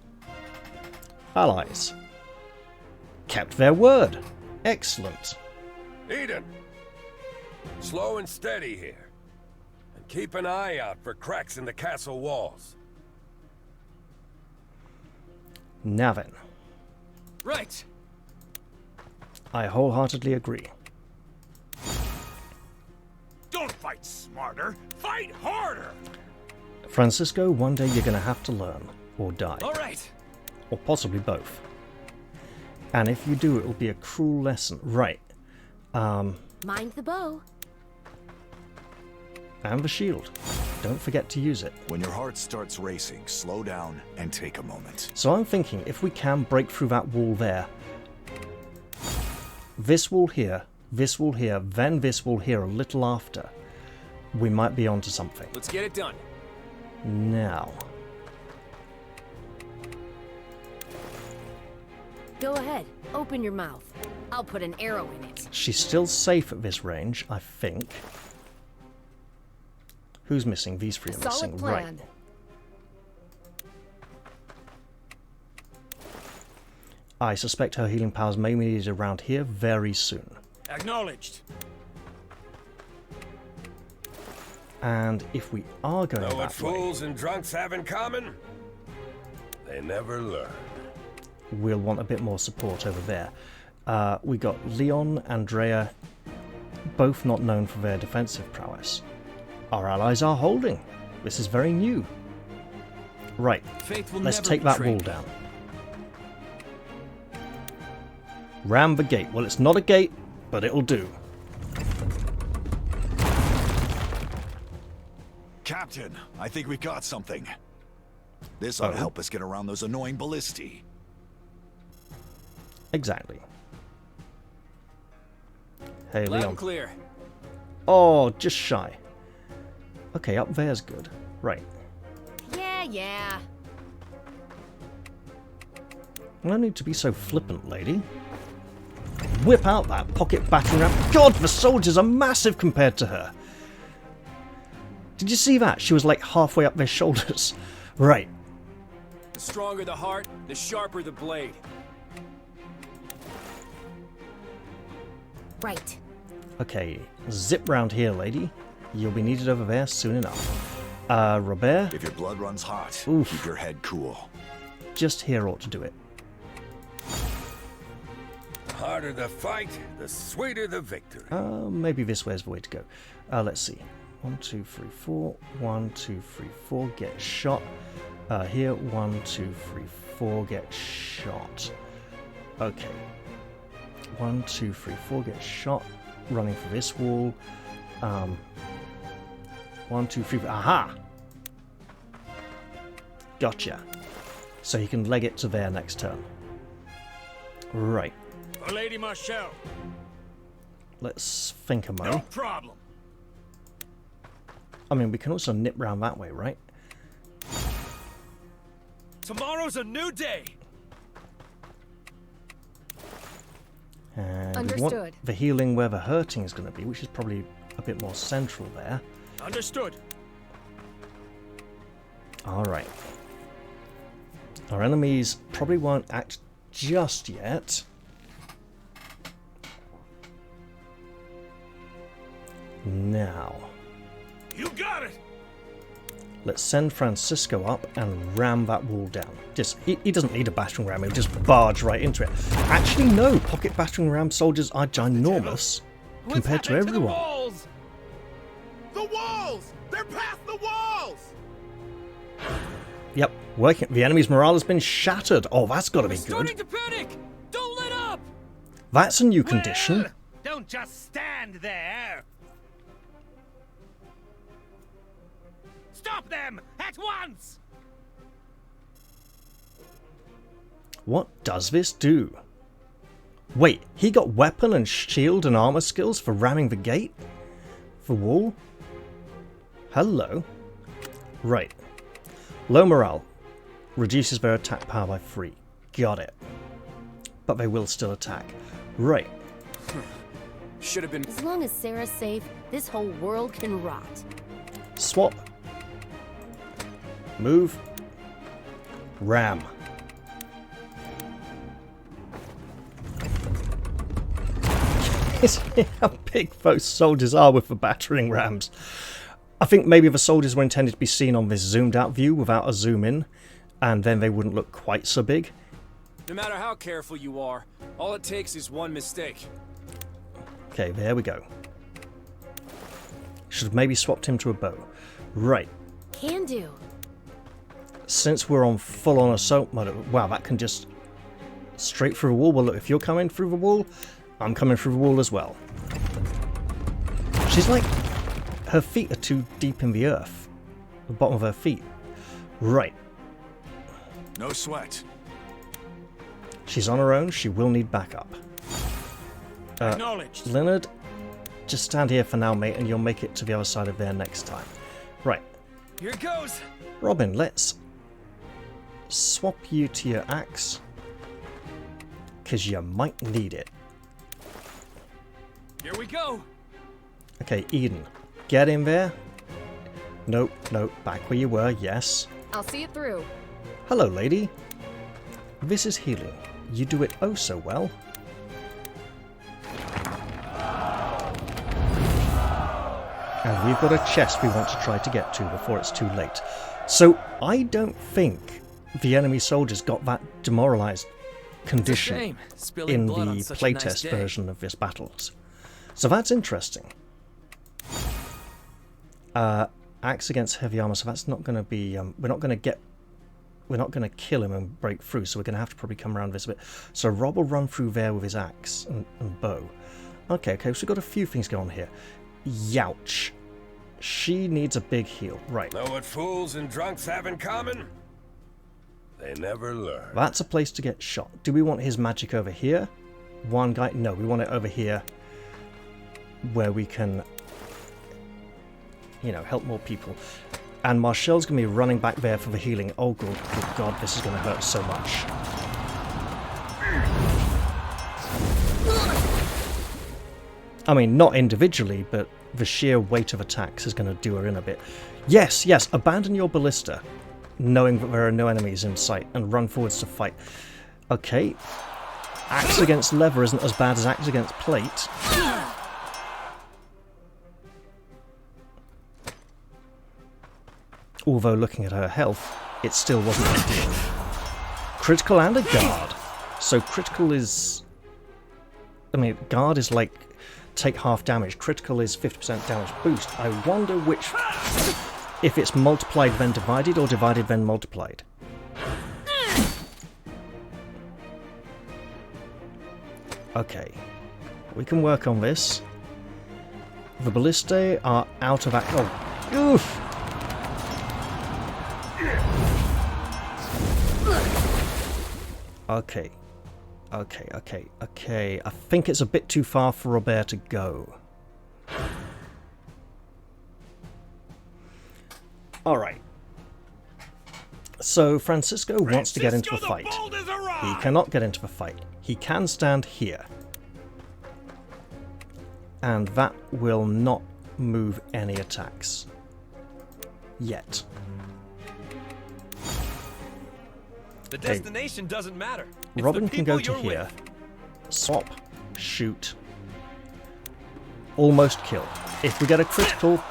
Allies. Kept their word. Excellent. Eden. Slow and steady here. And keep an eye out for cracks in the castle walls. Now then. Right. I wholeheartedly agree. Don't fight smarter, fight harder! Francisco, one day you're going to have to learn, or die. All right. Or possibly both. And if you do, it will be a cruel lesson. Right. Mind the bow. And the shield. Don't forget to use it. When your heart starts racing, slow down and take a moment. So I'm thinking, if we can break through that wall there, this wall here, then this wall here a little after, we might be onto something. Let's get it done. Now. Go ahead. Open your mouth. I'll put an arrow in it. She's still safe at this range, I think. Who's missing? These three are Solid missing. plan. Right. I suspect her healing powers may be needed around here very soon. Acknowledged. And if we are going Know what that way, fools and drunks have in common? They never learn. we'll want a bit more support over there. We got Leon, Andrea, both not known for their defensive prowess. Our allies are holding. This is very new. Right, Faith will let's never take that betray wall me. down. Ram the gate. Well, it's not a gate, but it'll do. Captain, I think we've got something. This ought to help us get around those annoying ballistae. Exactly. Hey, Loud Leon. and clear. Oh, just shy. Okay, up there's good. Right. Yeah. No need to be so flippant, lady. Whip out that pocket battering ram. God, the soldiers are massive compared to her. Did you see that? She was like halfway up their shoulders. Right. The stronger the heart, the sharper the blade. Right. Okay, zip round here, lady. You'll be needed over there soon enough. Robert, If your blood runs hot, Oof. keep your head cool. just here ought to do it. The harder the fight, the sweeter the victory. Maybe this way is the way to go. Let's see. 1, 2, 3, 4. 1, 2, 3, 4. Get shot. Here, 1, 2, 3, 4. Get shot. Okay. 1, 2, 3, 4. Get shot. Running for this wall. 1, 2, 3. Aha! Gotcha. So he can leg it to there next turn. Right. For Lady Marshall. let's think a No moment. problem. I mean, we can also nip round that way, right? Tomorrow's a new day. And we want Understood. the healing where the hurting is going to be, which is probably a bit more central there. Understood. Alright. Our enemies probably won't act just yet. Now, You got it. let's send Francisco up and ram that wall down. He doesn't need a battering ram, he'll just barge right into it. Actually, no, pocket battering ram soldiers are ginormous compared to everyone. The walls! The walls! They're past the walls! Yep, working. The enemy's morale has been shattered. Oh, that's got to be Starting good. to panic! Don't let up! That's a new condition. Well, don't just stand there! Stop them! At once! What does this do? Wait, he got weapon and shield and armor skills for ramming the gate? The wall? Hello. Right. Low morale. Reduces their attack power by 3. Got it. But they will still attack. Right. Should have been. As long as Sarah's safe, this whole world can rot. Swap. Move. Ram. See how big those soldiers are with the battering rams. I think maybe the soldiers were intended to be seen on this zoomed out view without a zoom in, and then they wouldn't look quite so big. No matter how careful you are, all it takes is one mistake. Okay, there we go. Should have maybe swapped him to a bow. Right. Can do. Since we're on full on assault mode, wow, that can just straight through the wall. Well, look, if you're coming through the wall, I'm coming through the wall as well. She's like, her feet are too deep in the earth. The bottom of her feet. Right. No sweat. She's on her own. She will need backup. Acknowledged. Leonard, just stand here for now, mate, and you'll make it to the other side of there next time. Right. Here it goes. Robin, let's swap you to your axe. Because you might need it. Here we go! Okay, Eden. Get in there. Nope, nope. Back where you were, yes. I'll see it through. Hello, lady. This is healing. You do it oh so well. And we've got a chest we want to try to get to before it's too late. So I don't think the enemy soldiers got that demoralized condition Shame. Spilling in blood on the such a nice playtest day. version of this battles. So that's interesting. Axe against heavy armor, so that's not going to be... we're not going to kill him and break through, so we're going to have to probably come around this a bit. So Rob will run through there with his axe and bow. Okay, so we've got a few things going on here. Youch. She needs a big heal. Right. Know what fools and drunks have in common? They never learn. That's a place to get shot. Do we want his magic over here? One guy? No, we want it over here where we can, you know, help more people. And Marcel's going to be running back there for the healing. Oh, good God, this is going to hurt so much. I mean, not individually, but the sheer weight of attacks is going to do her in a bit. Yes, yes, abandon your ballista, knowing that there are no enemies in sight, and run forwards to fight. Okay. Axe against leather isn't as bad as axe against plate. Although looking at her health, it still wasn't ideal. Critical and a guard. So critical is... I mean, guard is like take half damage. Critical is 50% damage boost. I wonder which... if it's multiplied then divided or divided then multiplied. Okay. We can work on this. The ballistae are out of action. Oh, oof! Okay. Okay, okay, okay. I think it's a bit too far for Robert to go. Alright. So Francisco wants to get into a fight. He cannot get into the fight. He can stand here. And that will not move any attacks. Yet. The destination doesn't matter. It's Robin the can go people to you're here. with. Swap. Shoot. Almost kill. If we get a critical...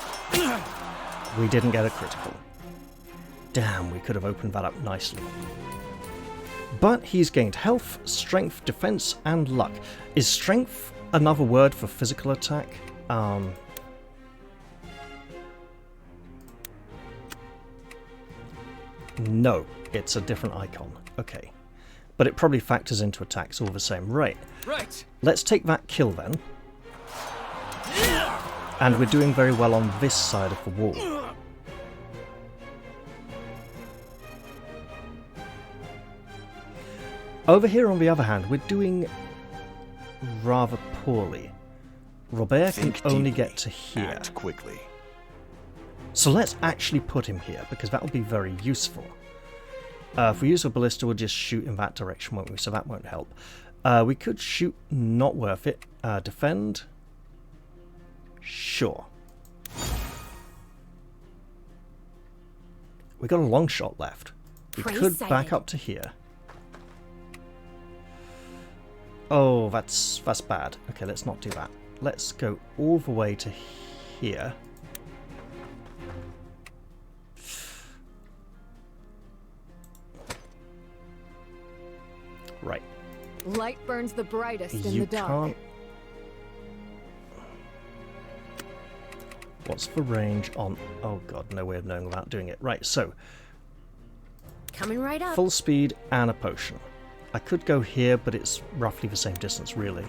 We didn't get a critical. Damn, we could have opened that up nicely. But he's gained health, strength, defense, and luck. Is strength another word for physical attack? No, it's a different icon. Okay. But it probably factors into attacks all the same. Right. Right. Let's take that kill then. And we're doing very well on this side of the wall. Over here, on the other hand, we're doing rather poorly. Robert can only get to here. Act quickly. So let's actually put him here, because that will be very useful. If we use a ballista, we'll just shoot in that direction, won't we? So that won't help. We could shoot, not worth it. Defend. Sure. We got a long shot left. We could back up to here. Oh, that's bad. Okay, let's not do that. Let's go all the way to here. Right. Light burns the brightest in You the dark. can't... What's the range on... Oh god, no way of knowing without doing it. Right, so... Coming right up. Full speed and a potion. I could go here, but it's roughly the same distance, really.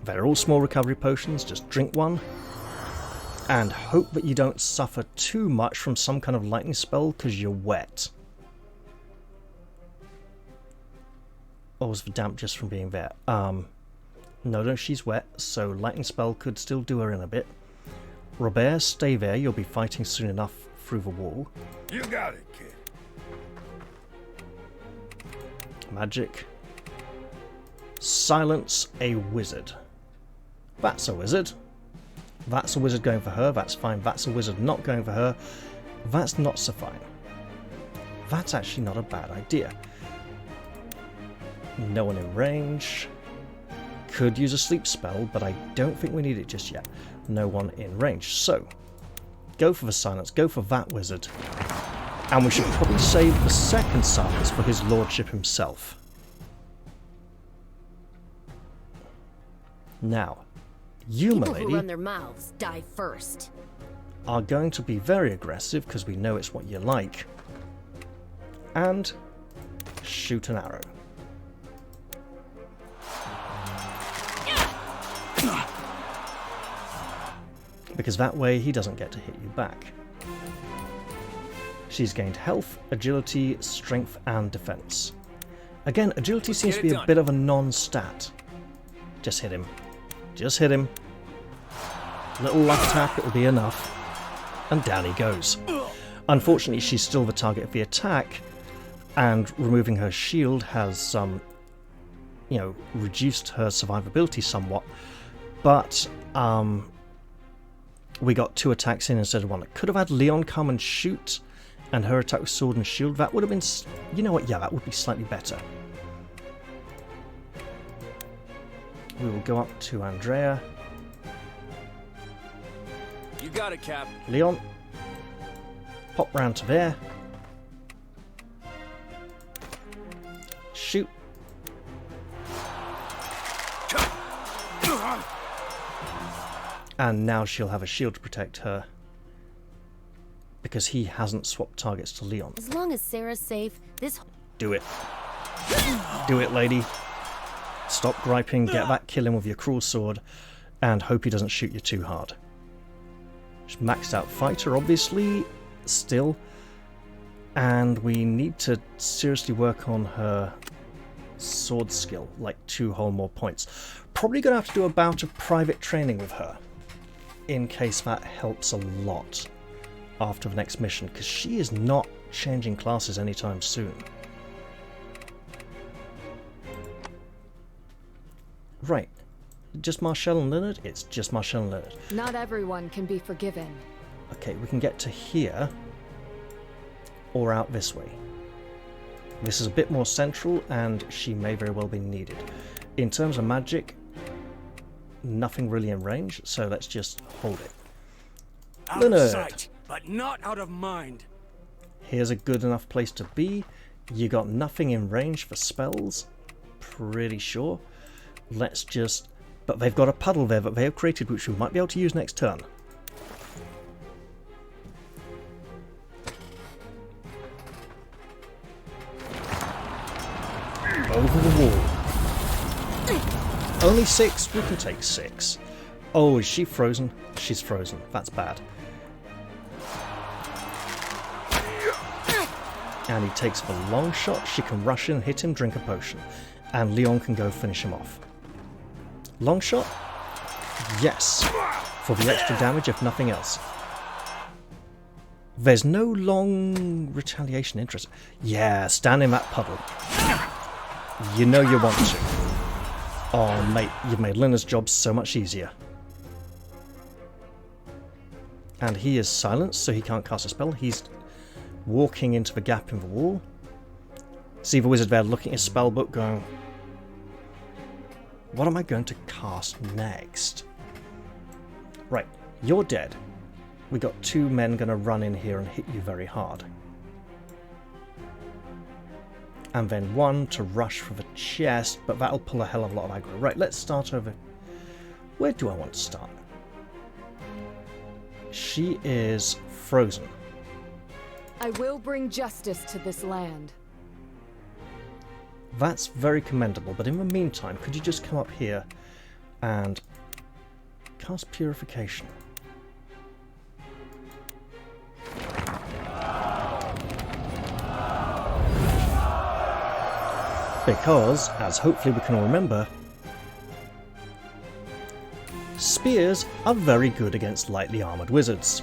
They're all small recovery potions, just drink one. And hope that you don't suffer too much from some kind of lightning spell, because you're wet. Or was the damp just from being there? No, she's wet, so lightning spell could still do her in a bit. Robert, stay there, you'll be fighting soon enough through the wall. You got it, kid. Magic. Silence a wizard. That's a wizard. That's a wizard going for her, that's fine. That's a wizard not going for her. That's not so fine. That's actually not a bad idea. No one in range. Could use a sleep spell, but I don't think we need it just yet. No one in range. So, go for the silence, go for that wizard. And we should probably save the second silence for his lordship himself. Now, you, People milady, who run their mouths die first. are going to be very aggressive because we know it's what you like. And shoot an arrow. Because that way he doesn't get to hit you back. She's gained health, agility, strength, and defense. Again, agility seems to be a bit of a non-stat. Just hit him. Just hit him. Little luck tap, it'll be enough. And down he goes. Unfortunately, she's still the target of the attack, and removing her shield has, reduced her survivability somewhat. But, we got 2 attacks in instead of 1. I could have had Leon come and shoot, and her attack with sword and shield. That would have been... You know what? Yeah, that would be slightly better. We will go up to Andrea. You got it, Cap. Leon. Pop round to there. Shoot. And now she'll have a shield to protect her. Because he hasn't swapped targets to Leon. As long as Sarah's safe, this... Do it. Do it, lady. Stop griping, get that kill in with your cruel sword, and hope he doesn't shoot you too hard. She's maxed out fighter, obviously. Still. And we need to seriously work on her sword skill, like 2 whole more points. Probably going to have to do a bout of private training with her, in case that helps a lot after the next mission, because she is not changing classes anytime soon. Right. Just Marshall and Leonard? It's just Marshall and Leonard. Not everyone can be forgiven. Okay, we can get to here, or out this way. This is a bit more central, and she may very well be needed. In terms of magic, nothing really in range, so let's just hold it. Out Leonard. of sight, but not out of mind. Here's a good enough place to be. You got nothing in range for spells, pretty sure. Let's just... But they've got a puddle there that they have created, which we might be able to use next turn. Over the wall. Only 6? We can take 6. Oh, is she frozen? She's frozen. That's bad. And he takes the long shot. She can rush in, hit him, drink a potion. And Leon can go finish him off. Long shot? Yes. For the extra damage, if nothing else. There's no long retaliation interest. Yeah, stand in that puddle. You know you want to. Oh, mate, you've made Leonard's job so much easier. And he is silenced, so he can't cast a spell. He's walking into the gap in the wall. See the wizard there looking at his spellbook going, what am I going to cast next? Right, you're dead. We got 2 men going to run in here and hit you very hard. And then 1 to rush for the chest, but that'll pull a hell of a lot of aggro. Right, let's start over. Where do I want to start? She is frozen. I will bring justice to this land. That's very commendable, but in the meantime, could you just come up here and cast Purification? Because, as hopefully we can all remember, spears are very good against lightly armoured wizards.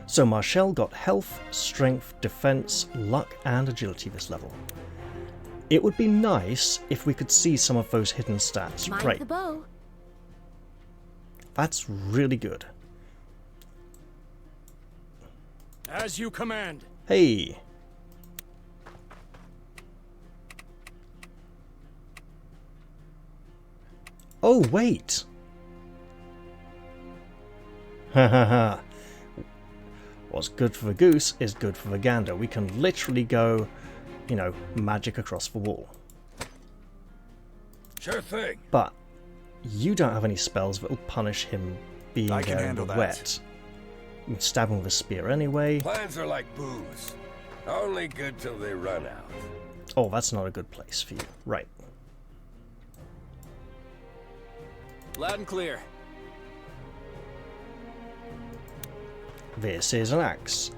So Marshall got health, strength, defense, luck and agility this level. It would be nice if we could see some of those hidden stats. Mind Right. the bow. That's really good. As you command. Hey. Oh, wait. Ha ha ha. What's good for the goose is good for the gander. We can literally go, you know, magic across the wall. Sure thing. But you don't have any spells that will punish him being I can there in the handle that. wet. You can stab him with a spear anyway. Plans are like booze. Only good till they run out. Oh, that's not a good place for you. Right. Loud and clear. This is an axe.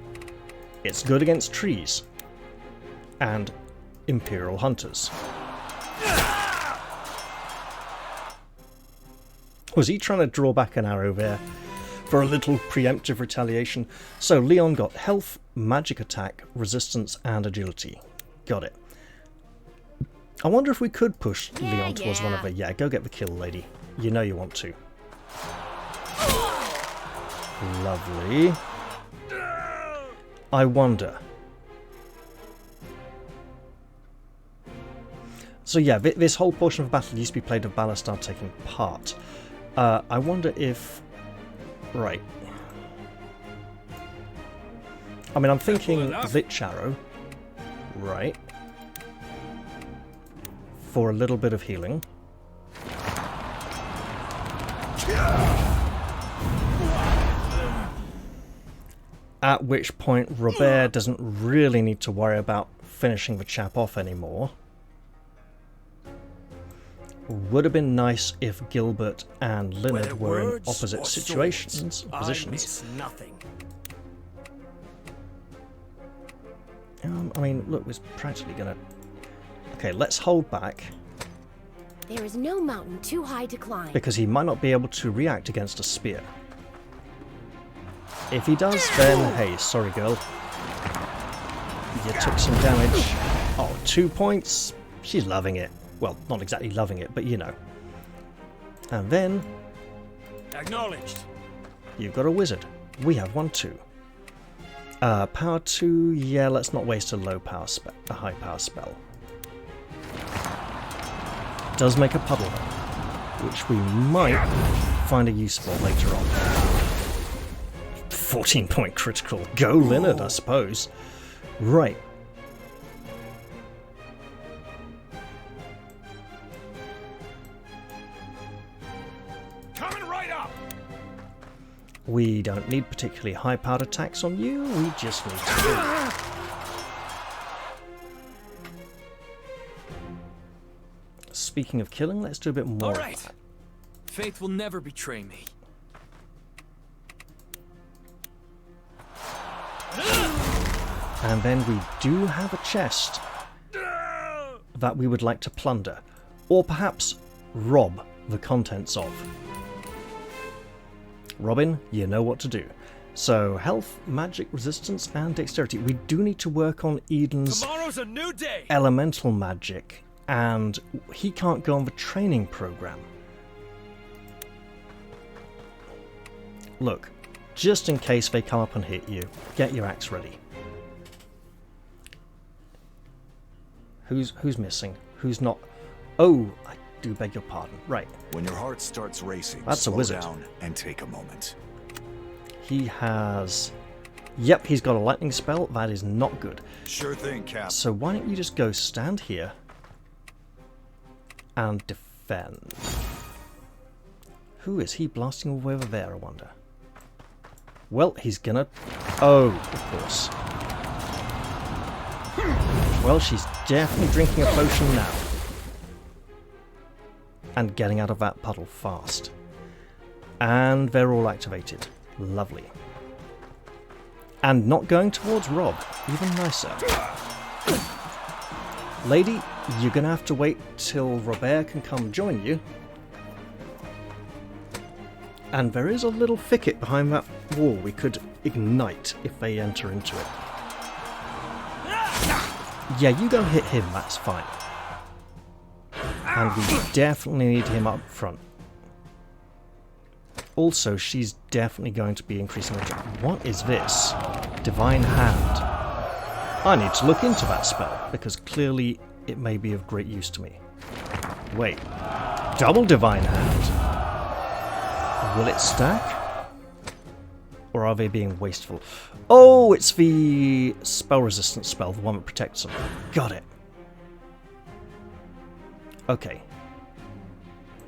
It's good against trees. And Imperial hunters. Was he trying to draw back an arrow there for a little preemptive retaliation? So Leon got health, magic attack, resistance and agility. Got it. I wonder if we could push Leon towards one of the... Yeah, go get the kill, lady. You know you want to. Lovely. I wonder. So yeah, this whole portion of battle used to be played with Ballastar taking part. I wonder if... Right. I mean, I'm thinking Lich Arrow. Right. For a little bit of healing. At which point Robert doesn't really need to worry about finishing the chap off anymore. Would have been nice if Gilbert and Leonard were in opposite positions. I miss nothing. I mean, look, we're practically gonna... Okay, let's hold back. There is no mountain too high to climb. Because he might not be able to react against a spear. If he does, then hey, sorry girl. You took some damage. Oh, 2 points. She's loving it. Well, not exactly loving it, but you know. And then... Acknowledged. You've got a wizard. We have one too. Power 2, yeah, let's not waste a high power spell. Does make a puddle, which we might find a use for later on. 14-point critical. Go Leonard, I suppose. Right. Coming right up. We don't need particularly high-powered attacks on you. We just need to... Speaking of killing, let's do a bit more. All right. Faith will never betray me. And then we do have a chest that we would like to plunder, or perhaps rob the contents of. Robin, you know what to do. So, health, magic, resistance, and dexterity. We do need to work on Eden's Tomorrow's a new day. elemental magic, and he can't go on the training program. Look, just in case they come up and hit you, get your axe ready. Who's missing? Who's not? Oh, I do beg your pardon. Right. When your heart starts racing, That's a slow wizard. down and take a moment. He has... Yep, he's got a lightning spell. That is not good. Sure thing, Cap. So why don't you just go stand here and defend? Who is he blasting all the way over there, I wonder? Well, he's gonna... Oh, of course. Well, she's definitely drinking a potion now. And getting out of that puddle fast. And they're all activated. Lovely. And not going towards Rob. Even nicer. Lady, you're gonna have to wait till Robert can come join you. And there is a little thicket behind that wall we could ignite if they enter into it. Yeah, you go hit him, that's fine. And we definitely need him up front. Also, she's definitely going to be increasing the jump. What is this? Divine Hand. I need to look into that spell, because clearly it may be of great use to me. Wait. Double Divine Hand. Will it stack? Or are they being wasteful? Oh, it's the spell resistance spell, the one that protects them. Got it. Okay.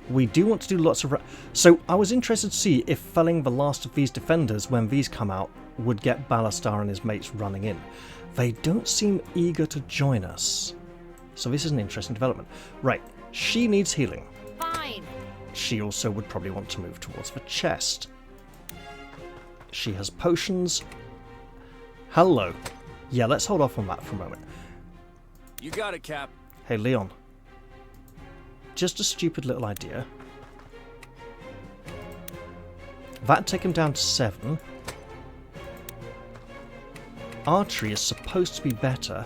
We do want to do lots of... So I was interested to see if felling the last of these defenders when these come out would get Ballastar and his mates running in. They don't seem eager to join us. So this is an interesting development. Right, she needs healing. Fine. She also would probably want to move towards the chest. She has potions. Hello. Yeah, let's hold off on that for a moment. You got it, Cap. Hey, Leon. Just a stupid little idea. That'd take him down to 7. Archery is supposed to be better.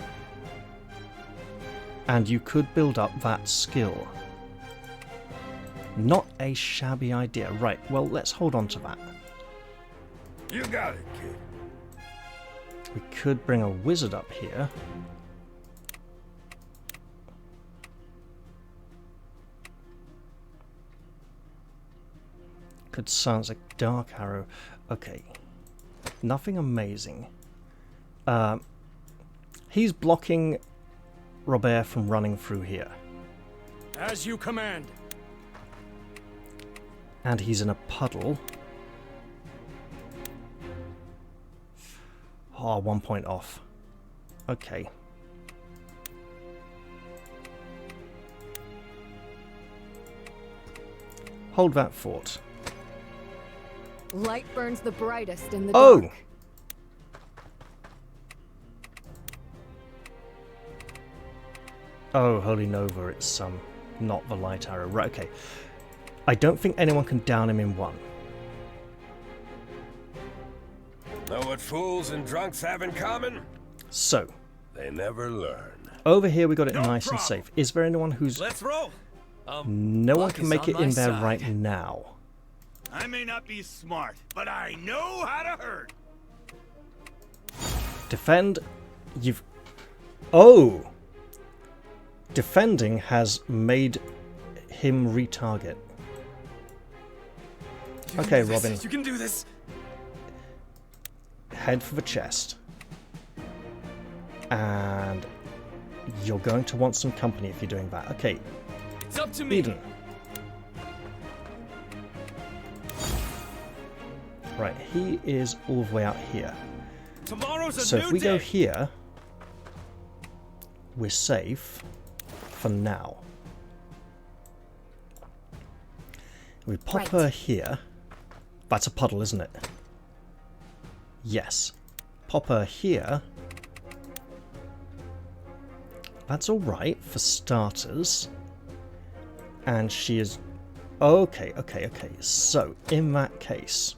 And you could build up that skill. Not a shabby idea. Right, well, let's hold on to that. You got it, kid. We could bring a wizard up here. Could sounds like Dark Arrow. Okay. Nothing amazing. He's blocking Robert from running through here. As you command. And he's in a puddle. Oh, 1 point off. Okay. Hold that fort. Light burns the brightest in the Oh! dark. Oh, Holy Nova, it's not the light arrow. Right, okay. I don't think anyone can down him in one. Know what fools and drunks have in common? So, they never learn. Over here we got it nice and safe. Is there anyone who's... Let's roll. No one can make it in there right now. I may not be smart, but I know how to hurt. Defend. You've... Oh! Defending has made him retarget. Okay, Robin. You can do this. Head for the chest. And you're going to want some company if you're doing that. Okay. It's up to me. Eden. Right, he is all the way out here. Tomorrow's a So new if we day. go here, we're safe for now. We pop her here. That's a puddle, isn't it? Yes. Pop her here. That's alright for starters. And she is... Okay. So, in that case...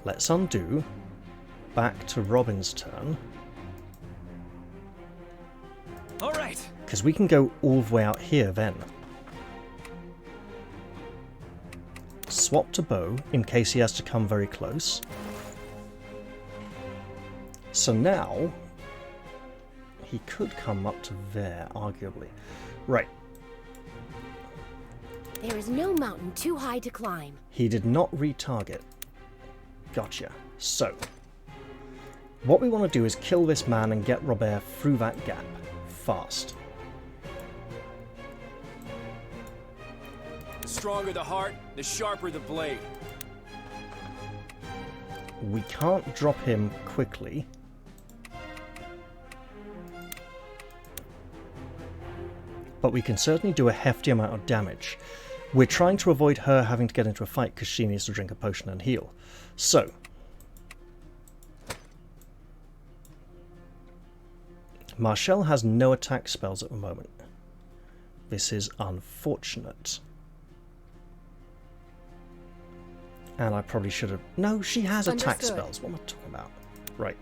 Let's undo. Back to Robin's turn. Alright. Because we can go all the way out here then. Swap to bow in case he has to come very close. So now he could come up to there, arguably. Right. There is no mountain too high to climb. He did not retarget. Gotcha. So, what we want to do is kill this man and get Robert through that gap. Fast. The stronger the heart, the sharper the blade. We can't drop him quickly. But we can certainly do a hefty amount of damage. We're trying to avoid her having to get into a fight because she needs to drink a potion and heal. So, Marshall has no attack spells at the moment. This is unfortunate. And I probably should have... No, she has attack spells. What am I talking about? Right.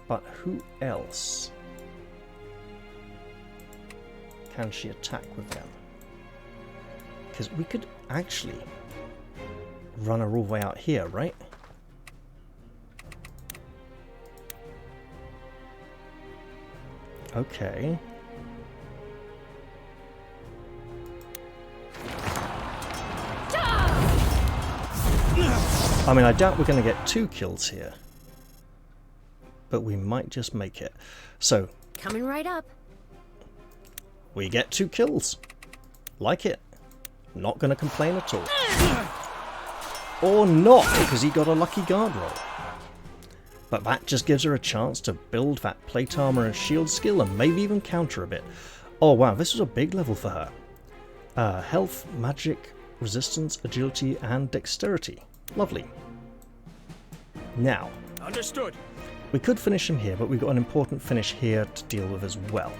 But who else can she attack with them? Because we could actually run her all the way out here, right? Okay. I mean, I doubt we're going to get 2 kills here. But we might just make it. So, coming right up. We get 2 kills. Like it. Not going to complain at all. Or not, because he got a lucky guard roll. But that just gives her a chance to build that plate armor and shield skill and maybe even counter a bit. Oh wow, this was a big level for her. Health, magic, resistance, agility, and dexterity. Lovely. Now. Understood. We could finish him here, but we've got an important finish here to deal with as well.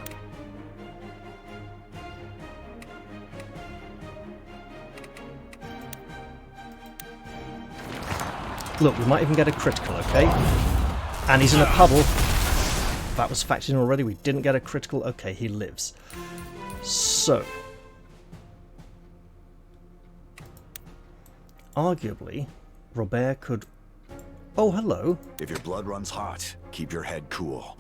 Look, we might even get a critical, okay? And he's in a puddle. That was factored in already. We didn't get a critical. Okay, he lives. So. Arguably, Robert could... Oh, hello. If your blood runs hot, keep your head cool.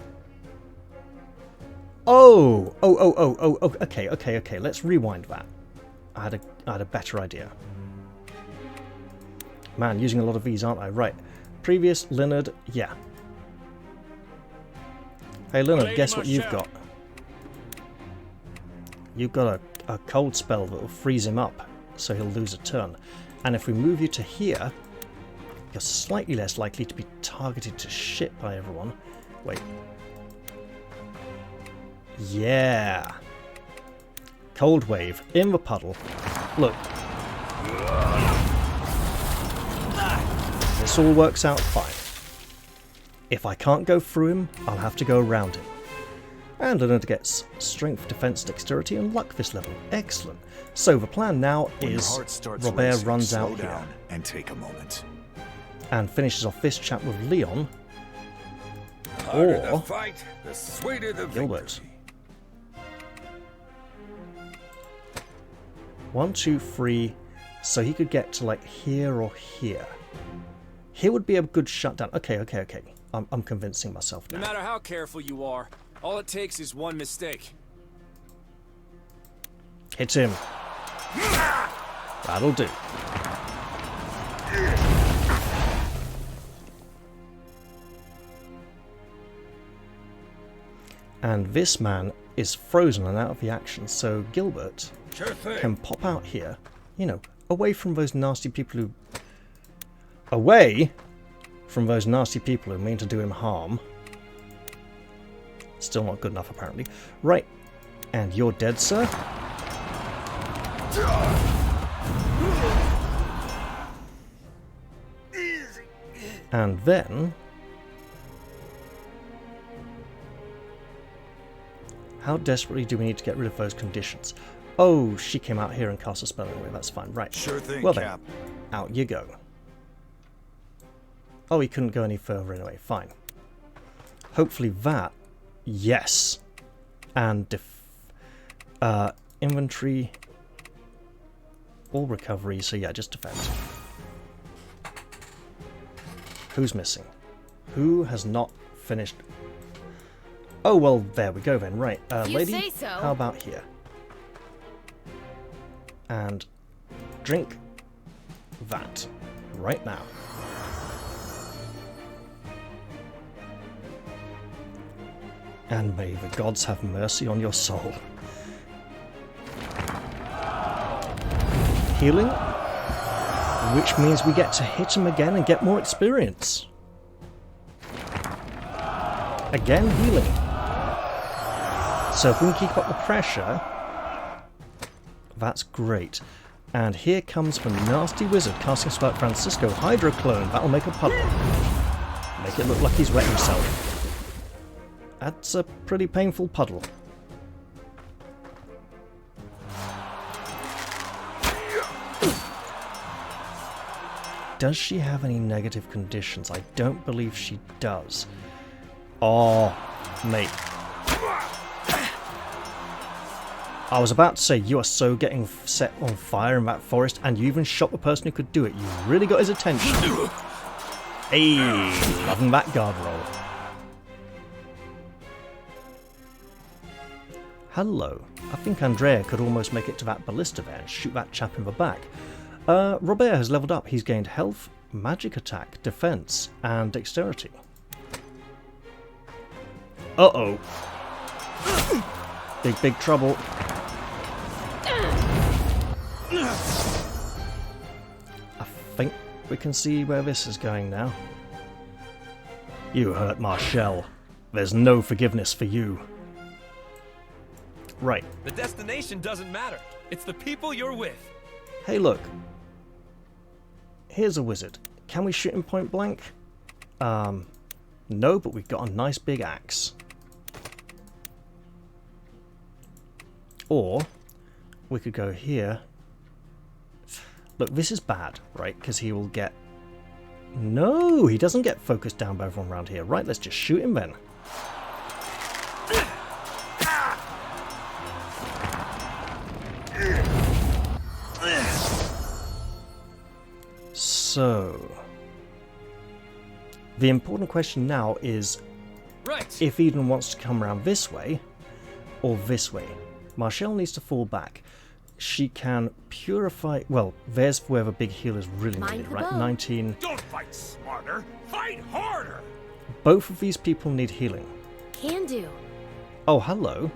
Oh, okay. Let's rewind that. I had a better idea. Man, using a lot of these, aren't I? Right. Previous, Leonard, yeah. Hey, Leonard, guess what you've got? You've got a cold spell that will freeze him up, so he'll lose a turn. And if we move you to here, you're slightly less likely to be targeted to shit by everyone. Wait. Yeah. Cold wave in the puddle. Look. This all works out fine. If I can't go through him, I'll have to go around him. And I learn to get strength, defense, dexterity, and luck this level. Excellent. So the plan now is Robert runs out here and take a moment. and finishes off this chat with Leon Harder the or fight, the sweeter the Gilbert. victory. 1, 2, 3. So he could get to like here or here. Here would be a good shutdown. Okay. I'm convincing myself now. No matter how careful you are, all it takes is one mistake. Hit him. That'll do. And this man is frozen and out of the action, so Gilbert Sure thing. can pop out here, you know, away from those nasty people who... Away from those nasty people who mean to do him harm. Still not good enough, apparently. Right. And you're dead, sir? And then... How desperately do we need to get rid of those conditions? Oh, she came out here and cast a spell anyway. That's fine. Right. Sure thing, well Cap. then, out you go. Oh, he couldn't go any further anyway. Fine. Hopefully that... Yes. And inventory... All recovery, so yeah, just defend. Who's missing? Who has not finished... Oh, well, there we go then. Right, You lady, say so. how about here? And drink that right now. And may the gods have mercy on your soul. Healing, which means we get to hit him again and get more experience. Again, healing. So if we can keep up the pressure, that's great. And here comes the nasty wizard casting spell at Francisco. Hydroclone, that'll make a puddle. Make it look like he's wet himself. That's a pretty painful puddle. Does she have any negative conditions? I don't believe she does. Oh, mate. I was about to say, you are so getting set on fire in that forest, and you even shot the person who could do it. You really got his attention. Hey, loving that guard roll. Hello. I think Andrea could almost make it to that ballista there and shoot that chap in the back. Robert has leveled up. He's gained health, magic attack, defense, and dexterity. Uh-oh. Big trouble. I think we can see where this is going now. You hurt Marshall. There's no forgiveness for you. Right. The destination doesn't matter. It's the people you're with. Hey, look. Here's a wizard. Can we shoot him point blank? No, but we've got a nice big axe. Or we could go here. Look, this is bad, right? Because he will get... No, he doesn't get focused down by everyone around here. Right, let's just shoot him then. So, the important question now is if Eden wants to come around this way or this way. Marshall needs to fall back. She can purify... Well, there's where the big heal is really needed, right? 19. Don't fight smarter, fight harder! Both of these people need healing. Can do. Oh, hello.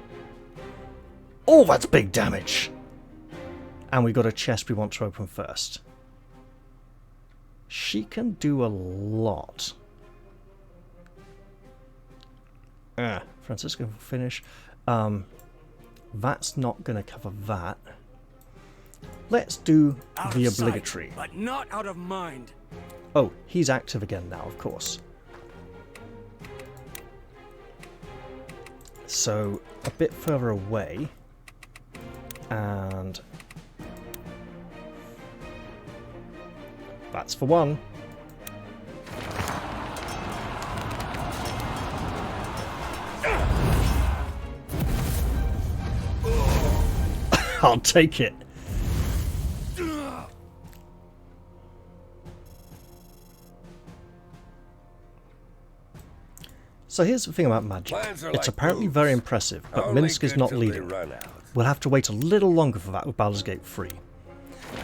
Oh, that's big damage! And we got a chest we want to open first. She can do a lot. Francisco will finish. That's not going to cover that. Let's do Out the of sight, obligatory. but not out of mind. Oh, he's active again now, of course. So, a bit further away. And... that's for one. I'll take it. So here's the thing about magic. It's apparently very impressive, but Minsk is not leading. We'll have to wait a little longer for that with Baldur's Gate 3.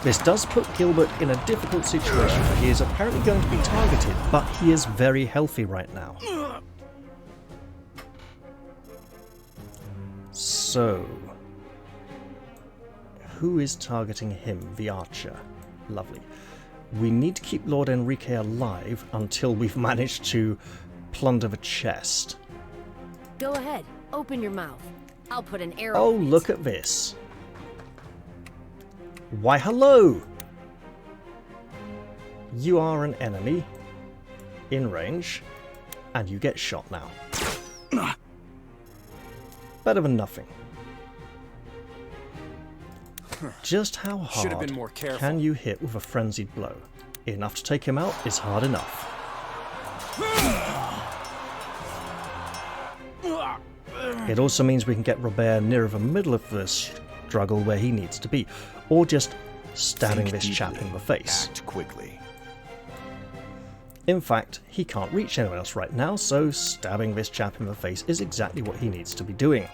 This does put Gilbert in a difficult situation, for he is apparently going to be targeted, but he is very healthy right now. So... who is targeting him? The archer. Lovely. We need to keep Lord Enrique alive until we've managed to plunder the chest. Go ahead, open your mouth. I'll put an arrow. Oh, look at this. Why, hello! You are an enemy in range, and you get shot now. Better than nothing. Just how hard been more careful. can you hit with a frenzied blow? Enough to take him out is hard enough. It also means we can get Robert nearer the middle of the struggle where he needs to be, or just stabbing this chap in the face. Act quickly. In fact, he can't reach anyone else right now, so stabbing this chap in the face is exactly what he needs to be doing.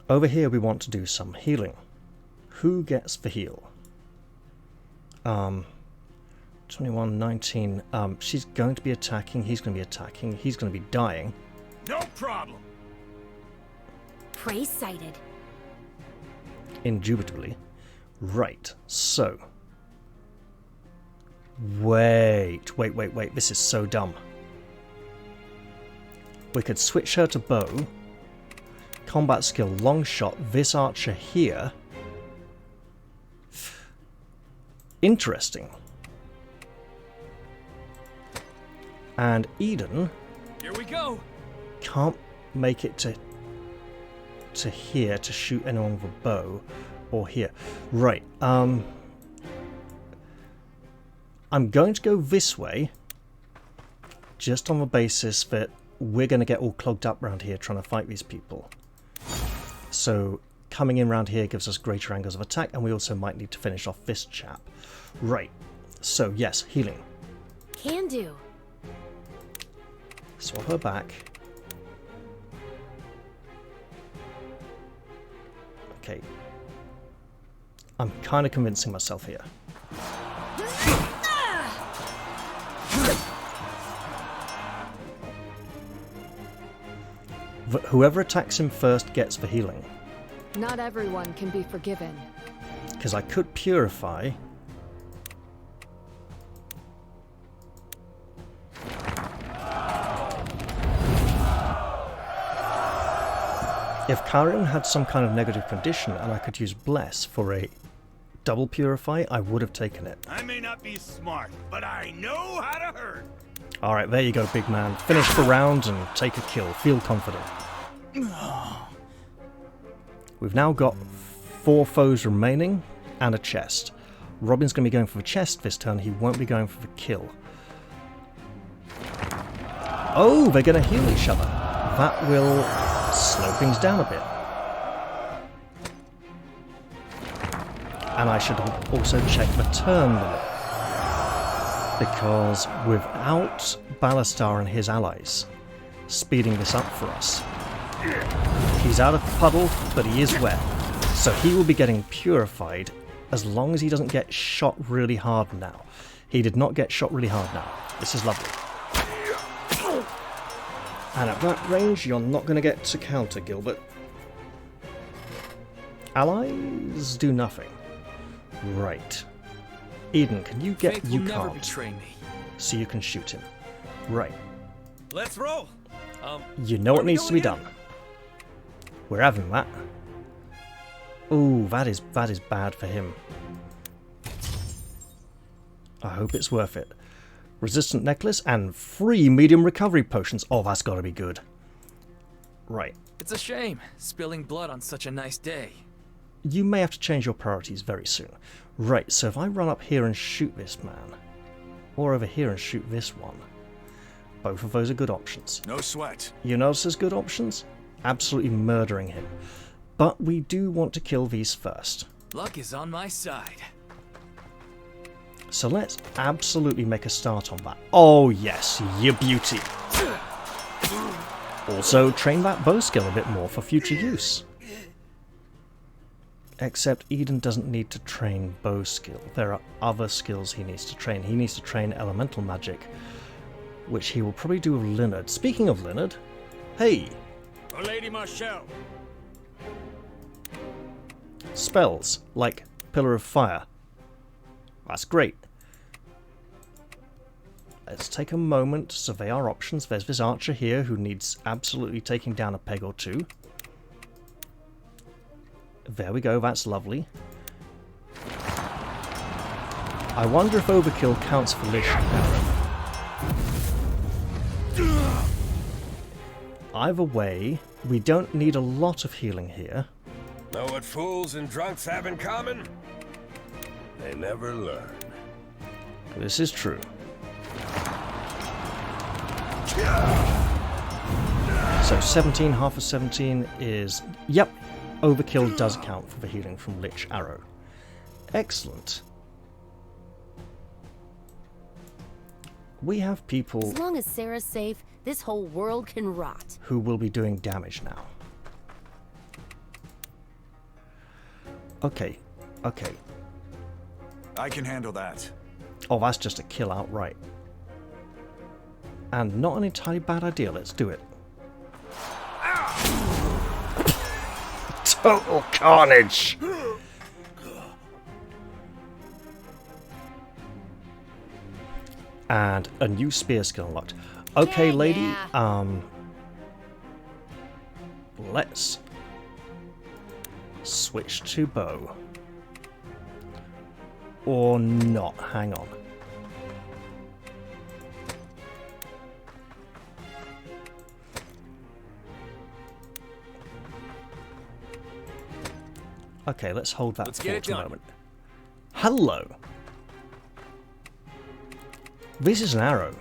Over here we want to do some healing. Who gets the heal? 21, 19. She's going to be attacking, he's going to be attacking, he's going to be dying. No problem. Prey sighted. Indubitably. Right, so. Wait, this is so dumb. We could switch her to bow. Combat skill, long shot, this archer here. Interesting. And Eden... here we go! Can't make it to here to shoot anyone with a bow. Or here. Right, I'm going to go this way. Just on the basis that we're going to get all clogged up around here trying to fight these people. So coming in around here gives us greater angles of attack, and we also might need to finish off this chap. Right, so yes, healing. Can do. Swap her back. Okay. I'm kind of convincing myself here. Whoever attacks him first gets the healing. Not everyone can be forgiven. Because I could purify. If Karen had some kind of negative condition and I could use Bless for a double purify, I would have taken it. I may not be smart, but I know how to hurt. Alright, there you go, big man. Finish the round and take a kill. Feel confident. We've now got 4 foes remaining and a chest. Robin's going to be going for the chest this turn. He won't be going for the kill. Oh, they're going to heal each other. That will slow things down a bit. And I should also check the turn limit. Because without Ballastar and his allies speeding this up for us, he's out of the puddle, but he is wet. So he will be getting purified as long as he doesn't get shot really hard now. He did not get shot really hard now. This is lovely. And at that range, you're not going to get to counter, Gilbert. Allies do nothing. Right. Eden, can you get... Faith You will never can't. betray me. So you can shoot him. Right. Let's roll. You know what needs to be done. We're having that. Ooh, that is bad for him. I hope it's worth it. Resistant necklace and free medium recovery potions. Oh, that's got to be good. Right. It's a shame, spilling blood on such a nice day. You may have to change your priorities very soon. Right, so if I run up here and shoot this man, or over here and shoot this one, both of those are good options. No sweat. You notice as good options? Absolutely murdering him. But we do want to kill these first. Luck is on my side. So let's absolutely make a start on that. Oh yes, you beauty. Also, train that bow skill a bit more for future use. Except Eden doesn't need to train bow skill. There are other skills he needs to train. He needs to train elemental magic, which he will probably do with Leonard. Speaking of Leonard, hey! Oh, Lady Marshall. Spells, like Pillar of Fire. That's great. Let's take a moment to survey our options. There's this archer here who needs absolutely taking down a peg or two. There we go, that's lovely. I wonder if overkill counts for Lich. Either way, we don't need a lot of healing here. Know what fools and drunks have in common? They never learn. This is true. So 17, half of 17 is... Yep, overkill does count for the healing from Lich Arrow. Excellent. We have people... As long as Sarah's safe, this whole world can rot. ...who will be doing damage now. Okay, okay. I can handle that. Oh, that's just a kill outright. And not an entirely bad idea, let's do it. Total carnage! And a new spear skill unlocked. Okay, lady, let's switch to bow. Or not, hang on. Okay, let's hold that thought a moment. Hello! This is an arrow.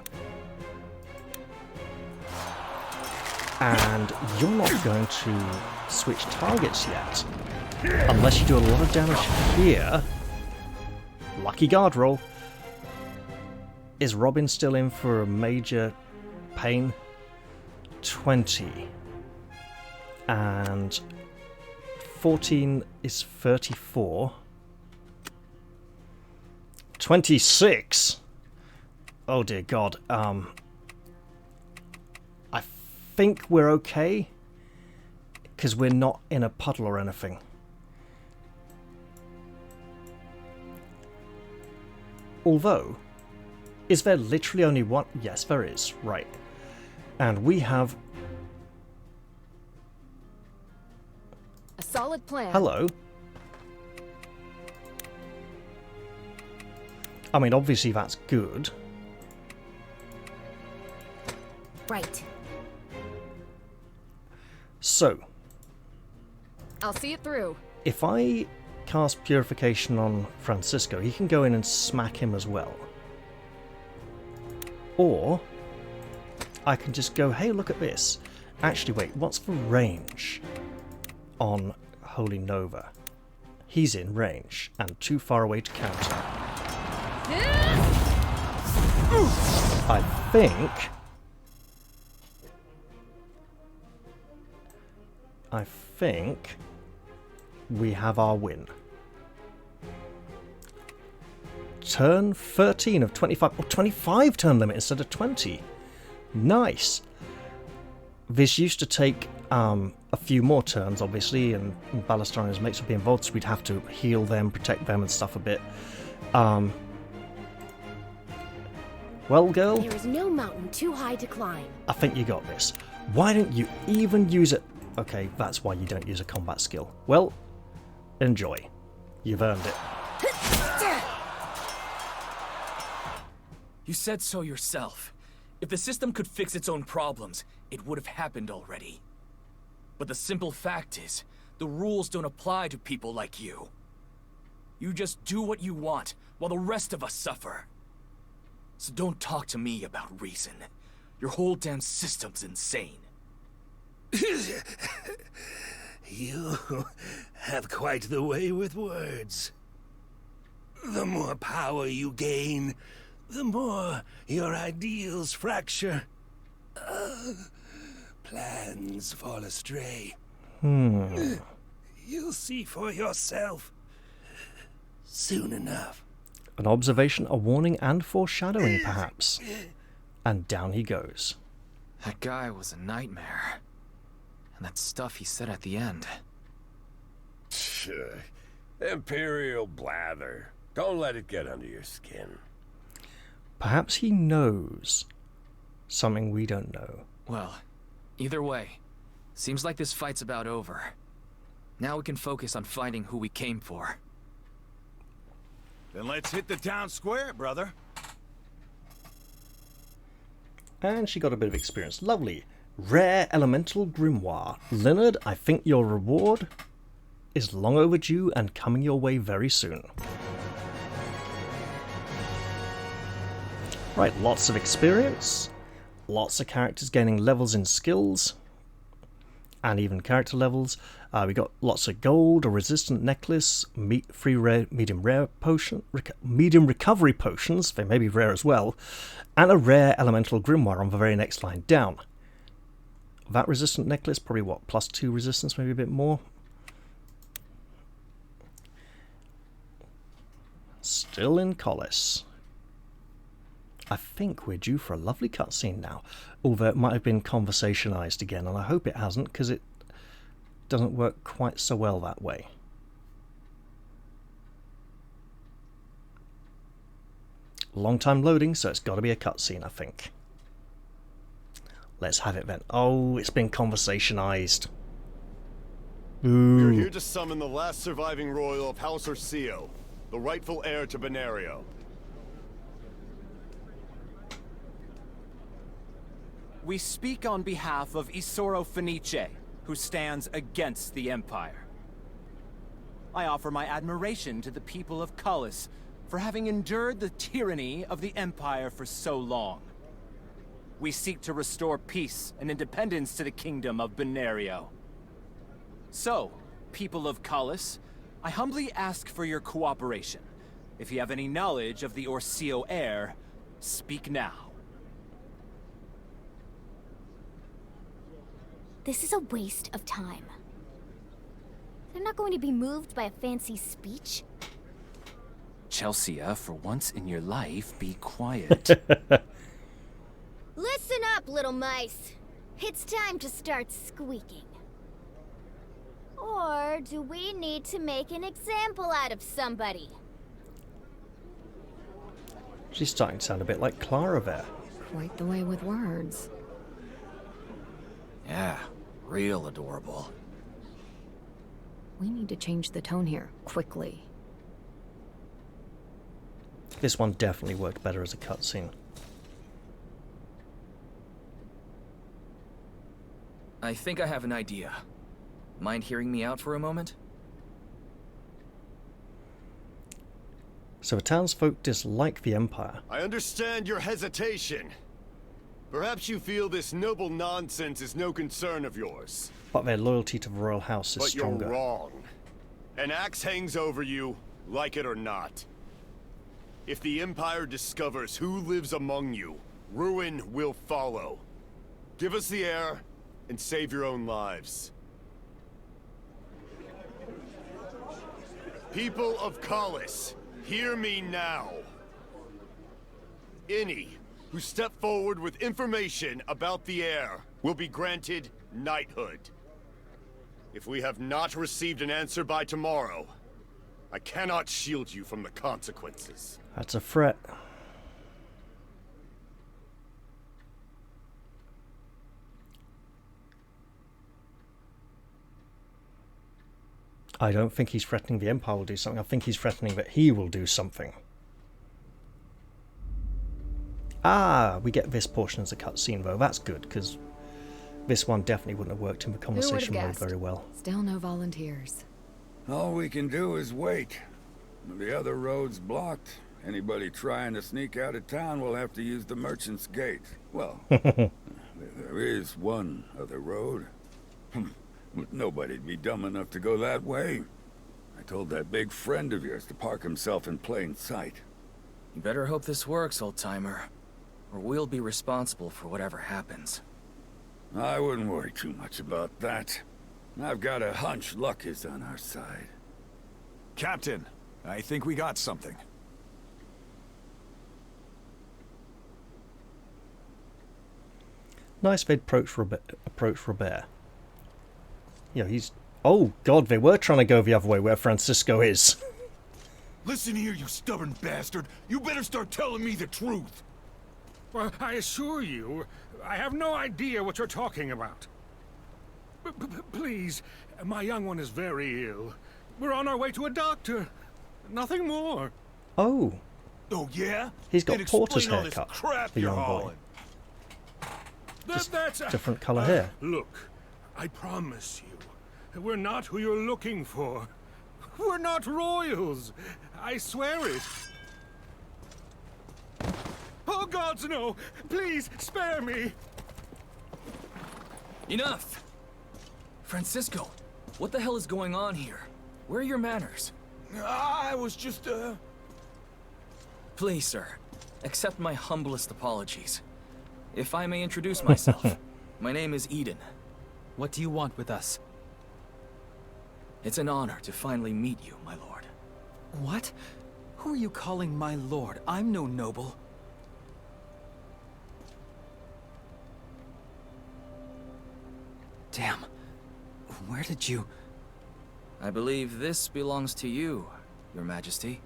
And you're not going to switch targets yet. Unless you do a lot of damage here. Lucky guard roll. Is Robin still in for a major pain? 20. And 14 is 34. 26. Oh dear God. I think we're okay because we're not in a puddle or anything. Although, is there literally only one? Yes, there is. Right. And we have... A solid plan. Hello. I mean, obviously that's good. Right. So, I'll see it through. if I cast Purification on Francisco, he can go in and smack him as well. Or I can just go, hey, look at this. Actually, wait, what's the range on Holy Nova? He's in range and too far away to counter. I think we have our win. Turn 13 of 25. Oh, 25 turn limit instead of 20. Nice. This used to take a few more turns, obviously, and Ballastarian's mates would be involved, so we'd have to heal them, protect them and stuff a bit. Well, girl, There is no mountain too high to climb. I think you got this. Why don't you even use it? Okay, that's why you don't use a combat skill. Well, enjoy. You've earned it. You said so yourself. If the system could fix its own problems, it would have happened already. But the simple fact is, the rules don't apply to people like you. You just do what you want, while the rest of us suffer. So don't talk to me about reason. Your whole damn system's insane. You have quite the way with words. The more power you gain, the more your ideals fracture. Plans fall astray. You'll see for yourself soon enough. An observation, a warning, and foreshadowing, perhaps. And down he goes. That guy was a nightmare. And that stuff he said at the end. Sure. Imperial blather. Don't let it get under your skin. Perhaps he knows something we don't know. Well, either way, seems like this fight's about over. Now we can focus on finding who we came for. Then let's hit the town square, brother. And she got a bit of experience. Lovely. Rare elemental grimoire. Leonard, I think your reward is long overdue and coming your way very soon. Right, lots of experience. Lots of characters gaining levels in skills. And even character levels. We got lots of gold, a resistant necklace, medium recovery potions, they may be rare as well, and a rare elemental grimoire on the very next line down. That resistant necklace, probably what, +2 resistance, maybe a bit more. Still in Collis. I think we're due for a lovely cutscene now, although it might have been conversationized again, and I hope it hasn't, because it doesn't work quite so well that way. Long time loading, so it's got to be a cutscene, I think. Let's have it then. Oh, it's been conversationized. You're here to summon the last surviving royal of House Orsio, the rightful heir to Benario. We speak on behalf of Isoro Fenice, who stands against the Empire. I offer my admiration to the people of Collis for having endured the tyranny of the Empire for so long. We seek to restore peace and independence to the kingdom of Benario. So, people of Collis, I humbly ask for your cooperation. If you have any knowledge of the Orsio heir, speak now. This is a waste of time. They're not going to be moved by a fancy speech. Chelsea, for once in your life, be quiet. Listen up, little mice. It's time to start squeaking. Or do we need to make an example out of somebody? She's starting to sound a bit like Clara there. Quite the way with words. Yeah, real adorable. We need to change the tone here, quickly. This one definitely worked better as a cutscene. I think I have an idea. Mind hearing me out for a moment? So the townsfolk dislike the Empire. I understand your hesitation. Perhaps you feel this noble nonsense is no concern of yours. But their loyalty to the royal house is stronger. But you're wrong. An axe hangs over you, like it or not. If the Empire discovers who lives among you, ruin will follow. Give us the heir, and save your own lives. People of Collis, hear me now. Any who step forward with information about the heir will be granted knighthood. If we have not received an answer by tomorrow, I cannot shield you from the consequences. That's a threat. I don't think he's threatening the Empire will do something. I think he's threatening that he will do something. Ah, we get this portion as a cutscene though. That's good, because this one definitely wouldn't have worked in the conversation mode very well. Still no volunteers. All we can do is wait. The other road's blocked. Anybody trying to sneak out of town will have to use the Merchant's Gate. Well, there is one other road. Nobody'd be dumb enough to go that way. I told that big friend of yours to park himself in plain sight. You better hope this works, old-timer. Or we'll be responsible for whatever happens. I wouldn't worry too much about that. I've got a hunch luck is on our side. Captain, I think we got something. Nice they'd approach Robert. You know, he's... Oh, God, they were trying to go the other way where Francisco is. Listen here, you stubborn bastard. You better start telling me the truth. Well, I assure you, I have no idea what you're talking about. Please, my young one is very ill. We're on our way to a doctor. Nothing more. Oh. Oh, yeah? He's got Then Porter's explain all this haircut, crap the you're young boy. hauling. Just That's different colour hair. Look, I promise you, we're not who you're looking for. We're not royals. I swear it. Oh, gods, no! Please, spare me! Enough! Francisco, what the hell is going on here? Where are your manners? I was just, Please, sir, accept my humblest apologies. If I may introduce myself, my name is Eden. What do you want with us? It's an honor to finally meet you, my lord. What? Who are you calling my lord? I'm no noble. Damn. Where did you... I believe this belongs to you, your majesty.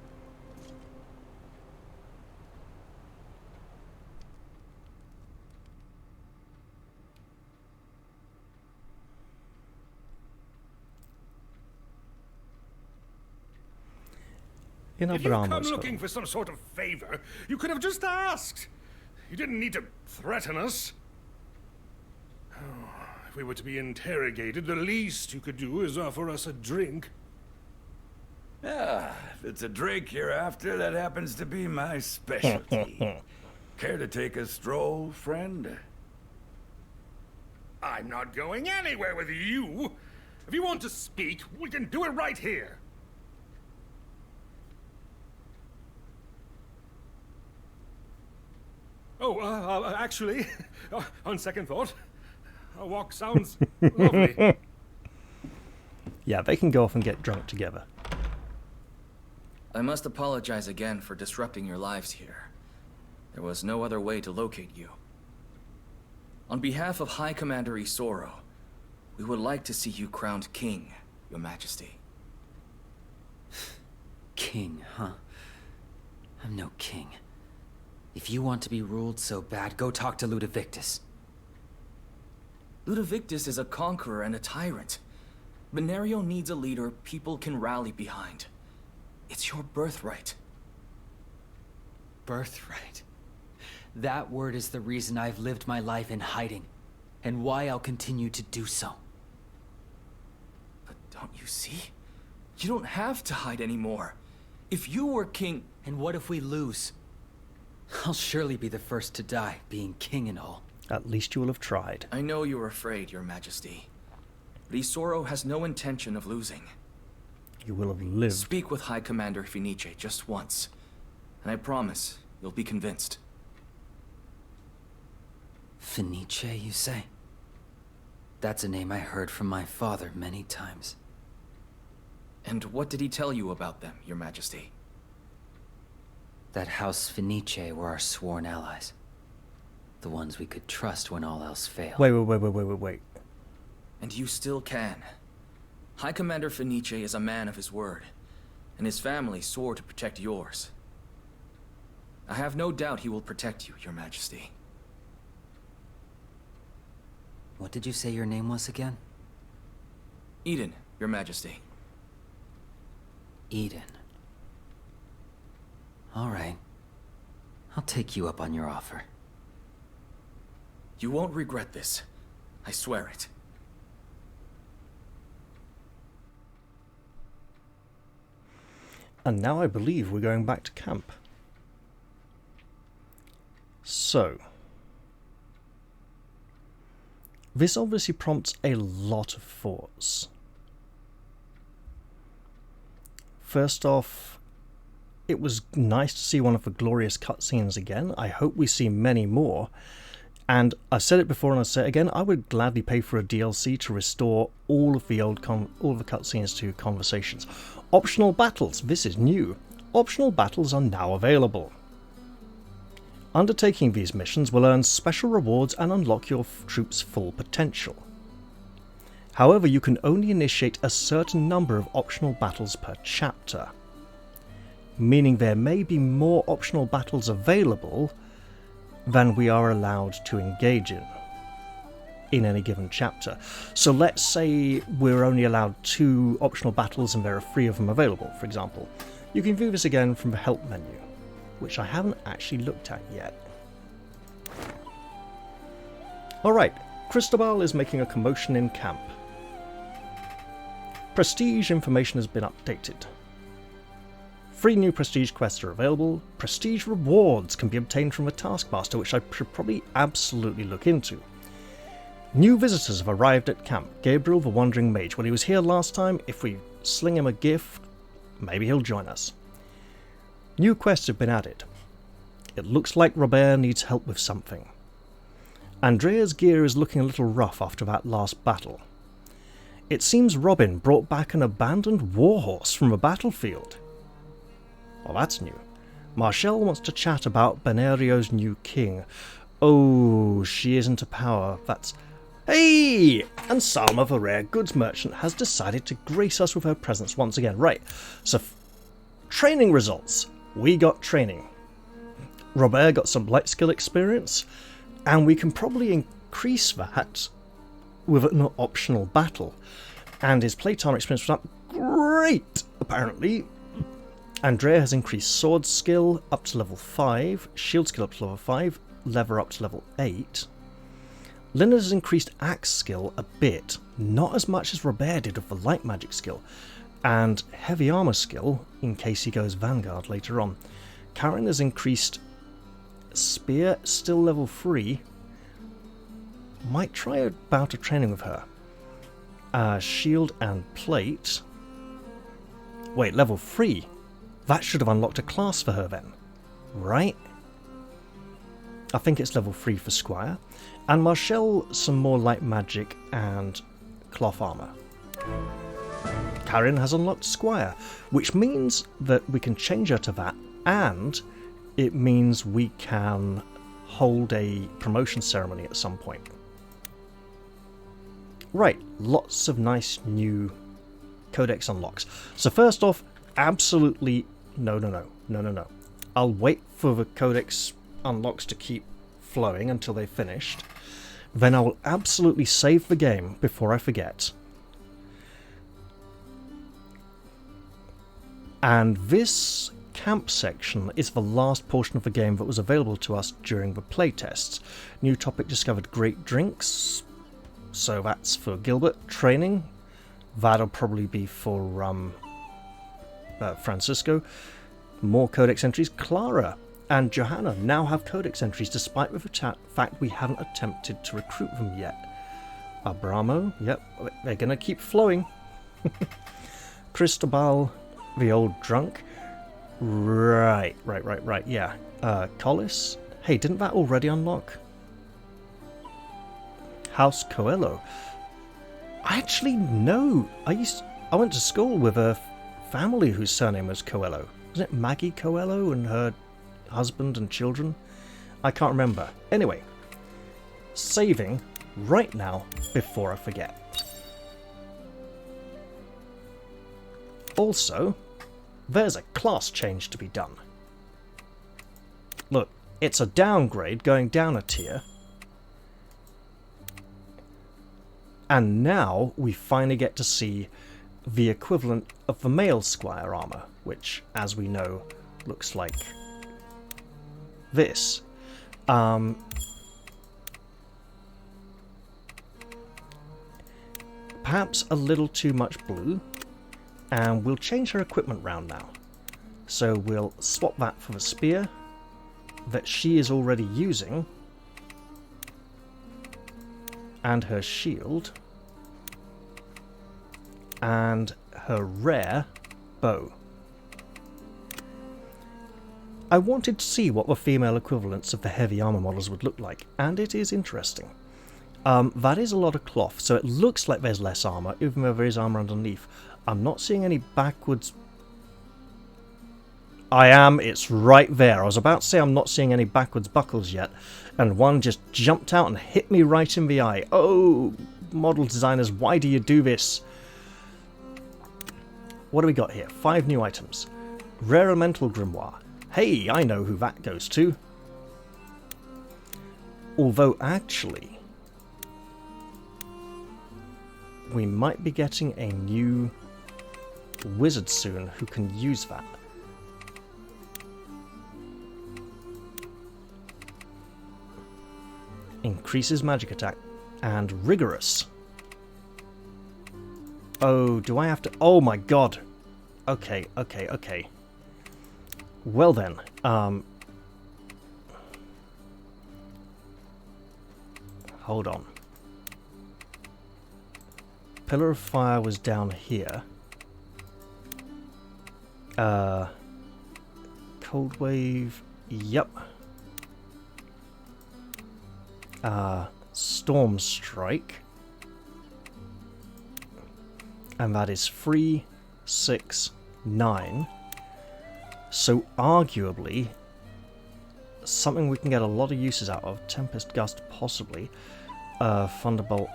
If you come looking for some sort of favor, you could have just asked. You didn't need to threaten us. If we were to be interrogated, the least you could do is offer us a drink. Ah, if it's a drink you're after, that happens to be my specialty. Care to take a stroll, friend? I'm not going anywhere with you. If you want to speak, we can do it right here. Oh, actually, on second thought, a walk sounds lovely. Yeah, they can go off and get drunk together. I must apologize again for disrupting your lives here. There was no other way to locate you. On behalf of High Commander Isoro, we would like to see you crowned king, your majesty. King, huh? I'm no king. If you want to be ruled so bad, go talk to Ludivictus. Ludivictus is a conqueror and a tyrant. Benario needs a leader people can rally behind. It's your birthright. Birthright? That word is the reason I've lived my life in hiding, and why I'll continue to do so. But don't you see? You don't have to hide anymore. If you were king... And what if we lose? I'll surely be the first to die, being king and all. At least you will have tried. I know you're afraid, your majesty. But Isoro has no intention of losing. You will have lived. Speak with High Commander Fenice just once, and I promise you'll be convinced. Fenice, you say? That's a name I heard from my father many times. And what did he tell you about them, your majesty? That House Fenice were our sworn allies. The ones we could trust when all else failed. Wait. And you still can. High Commander Fenice is a man of his word, and his family swore to protect yours. I have no doubt he will protect you, your majesty. What did you say your name was again? Eden, your majesty. Eden. Alright. I'll take you up on your offer. You won't regret this. I swear it. And now I believe we're going back to camp. So, this obviously prompts a lot of thoughts. First off, it was nice to see one of the glorious cutscenes again. I hope we see many more. And I've said it before and I'll say it again, I would gladly pay for a DLC to restore all of the cutscenes to conversations. Optional battles, this is new. Optional battles are now available. Undertaking these missions will earn special rewards and unlock your troops' full potential. However, you can only initiate a certain number of optional battles per chapter, meaning there may be more optional battles available than we are allowed to engage in any given chapter. So let's say we're only allowed 2 optional battles and there are 3 of them available, for example. You can view this again from the help menu, which I haven't actually looked at yet. Alright, Cristobal is making a commotion in camp. Prestige information has been updated. 3 new prestige quests are available. Prestige rewards can be obtained from a taskmaster, which I should probably absolutely look into. New visitors have arrived at camp. Gabriel the Wandering Mage. When he was here last time, if we sling him a gift, maybe he'll join us. New quests have been added. It looks like Robert needs help with something. Andrea's gear is looking a little rough after that last battle. It seems Robin brought back an abandoned warhorse from a battlefield. Well, that's new. Marshall wants to chat about Benerio's new king. Oh, she isn't a power. That's... Hey! And Salma, the rare goods merchant, has decided to grace us with her presence once again. Right, so training results. We got training. Robert got some light skill experience, and we can probably increase that with an optional battle. And his playtime experience was up great, apparently. Andrea has increased sword skill up to level 5, shield skill up to level 5, lever up to level 8. Leonard has increased axe skill a bit, not as much as Robert did with the light magic skill, and heavy armor skill in case he goes Vanguard later on. Karen has increased spear, still level 3. Might try a bout of training with her. Shield and plate. Wait, level 3? That should have unlocked a class for her then, right? I think it's level 3 for Squire. And Marshall, some more light magic and cloth armor. Karen has unlocked Squire, which means that we can change her to that, and it means we can hold a promotion ceremony at some point. Right, lots of nice new codex unlocks. So first off, absolutely no. I'll wait for the codex unlocks to keep flowing until they're finished. Then I will absolutely save the game before I forget. And this camp section is the last portion of the game that was available to us during the playtests. New topic discovered: great drinks. So that's for Gilbert. Training. That'll probably be for Francisco. More codex entries. Clara and Johanna now have codex entries, despite the fact we haven't attempted to recruit them yet. Abramo, yep, they're going to keep flowing. Cristobal, the old drunk. Right, yeah. Collis. Hey, didn't that already unlock? House Coelho. I actually know. I went to school with a family whose surname was Coelho. Was it Maggie Coelho and her husband and children? I can't remember. Anyway, saving right now before I forget. Also, there's a class change to be done. Look, it's a downgrade going down a tier. And now we finally get to see the equivalent of the male squire armor, which, as we know, looks like this. Perhaps a little too much blue, and we'll change her equipment round now. So we'll swap that for the spear that she is already using, and her shield, and her rare bow. I wanted to see what the female equivalents of the heavy armor models would look like, and it is interesting. That is a lot of cloth, so it looks like there's less armor, even though there is armor underneath. I'm not seeing any backwards... I am, it's right there. I was about to say I'm not seeing any backwards buckles yet, and one just jumped out and hit me right in the eye. Oh, model designers, why do you do this? What do we got here? 5 new items. Rare Elemental Grimoire. Hey, I know who that goes to. Although, actually, we might be getting a new wizard soon who can use that. Increases magic attack and rigorous. Oh, do I have to... Oh my god. Okay. Well then, hold on. Pillar of Fire was down here. Cold Wave, yep. Storm Strike. And that is 3, 6, 9. So arguably, something we can get a lot of uses out of. Tempest Gust, possibly. Thunderbolt.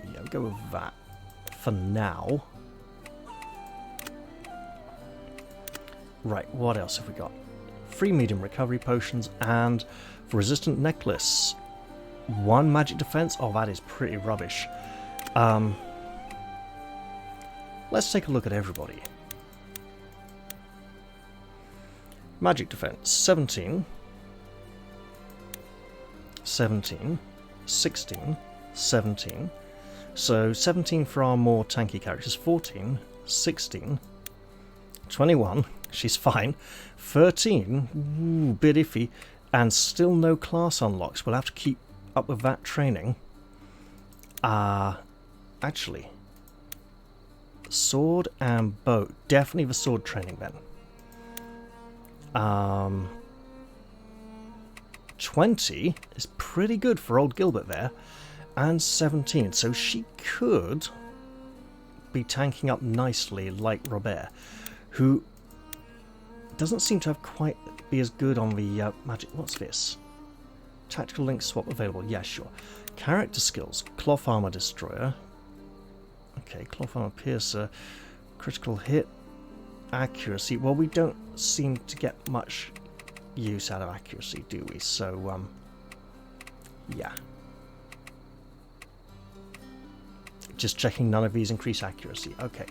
Yeah, we'll go with that for now. Right, what else have we got? 3 medium recovery potions and resistant necklace. 1 magic defense. Oh, that is pretty rubbish. Let's take a look at everybody. Magic defense 17, 17, 16, 17. So 17 for our more tanky characters, 14, 16, 21, she's fine, 13, ooh, bit iffy, and still no class unlocks. We'll have to keep up with that training. Actually, sword and bow, definitely the sword training then. 20 is pretty good for old Gilbert there, and 17, so she could be tanking up nicely like Robert, who doesn't seem to have quite be as good on the magic. What's this? Tactical link swap available. Yeah, sure. Character skills. Cloth armor destroyer. Okay, cloth armor piercer. Critical hit. Accuracy. Well, we don't seem to get much use out of accuracy, do we? So, yeah. Just checking none of these increase accuracy. Okay.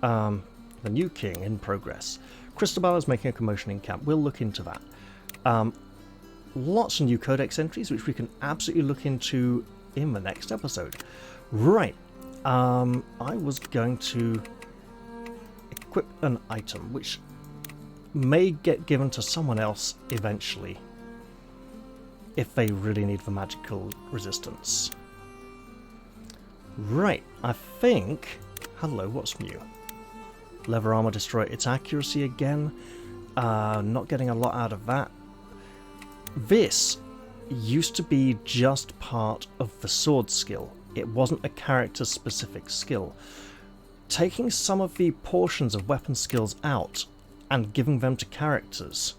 The new king in progress. Cristobal is making a commotion in camp. We'll look into that. Lots of new codex entries, which we can absolutely look into in the next episode. Right. I was going to equip an item, which may get given to someone else eventually, if they really need the magical resistance. Right. I think... Hello, what's new? Leather armor destroy its accuracy again. Not getting a lot out of that. This used to be just part of the sword skill. It wasn't a character-specific skill. Taking some of the portions of weapon skills out and giving them to characters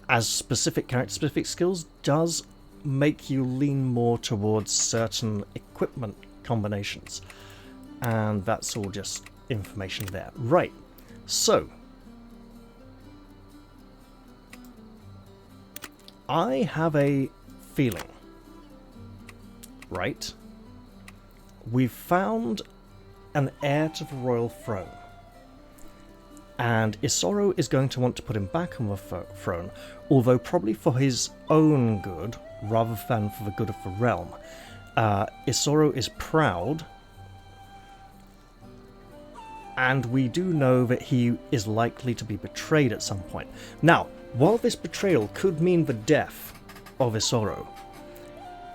as specific character-specific skills does make you lean more towards certain equipment combinations. And that's all just information there. Right, so I have a feeling right, we've found an heir to the royal throne. And Isoro is going to want to put him back on the throne, although probably for his own good, rather than for the good of the realm. Isoro is proud, and we do know that he is likely to be betrayed at some point. Now, while this betrayal could mean the death of Isoro,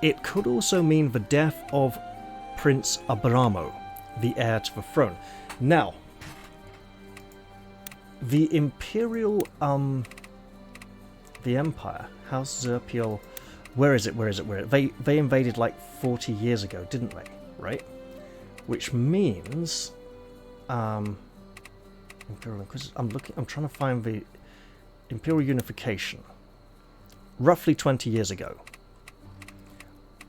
it could also mean the death of Prince Abramo, the heir to the throne. Now, the Imperial, the Empire, House Zerpiel, where is it? They invaded like 40 years ago, didn't they? Right? Which means, Imperial, I'm trying to find the Imperial Unification. Roughly 20 years ago.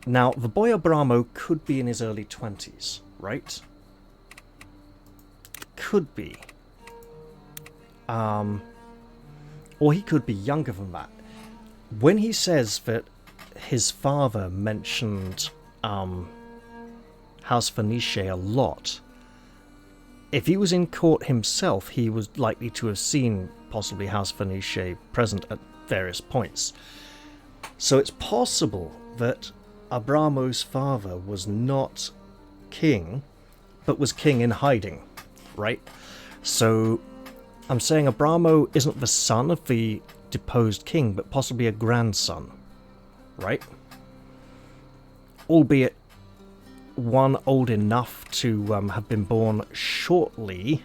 Now, the boy Abramo could be in his early 20s, right? Could be. Or he could be younger than that. When he says that his father mentioned House Phoenicia a lot, if he was in court himself, he was likely to have seen possibly House Phoenicia present at various points. So it's possible that Abramo's father was not king, but was king in hiding, right? So I'm saying Abramo isn't the son of the deposed king, but possibly a grandson, right? Albeit one old enough to have been born shortly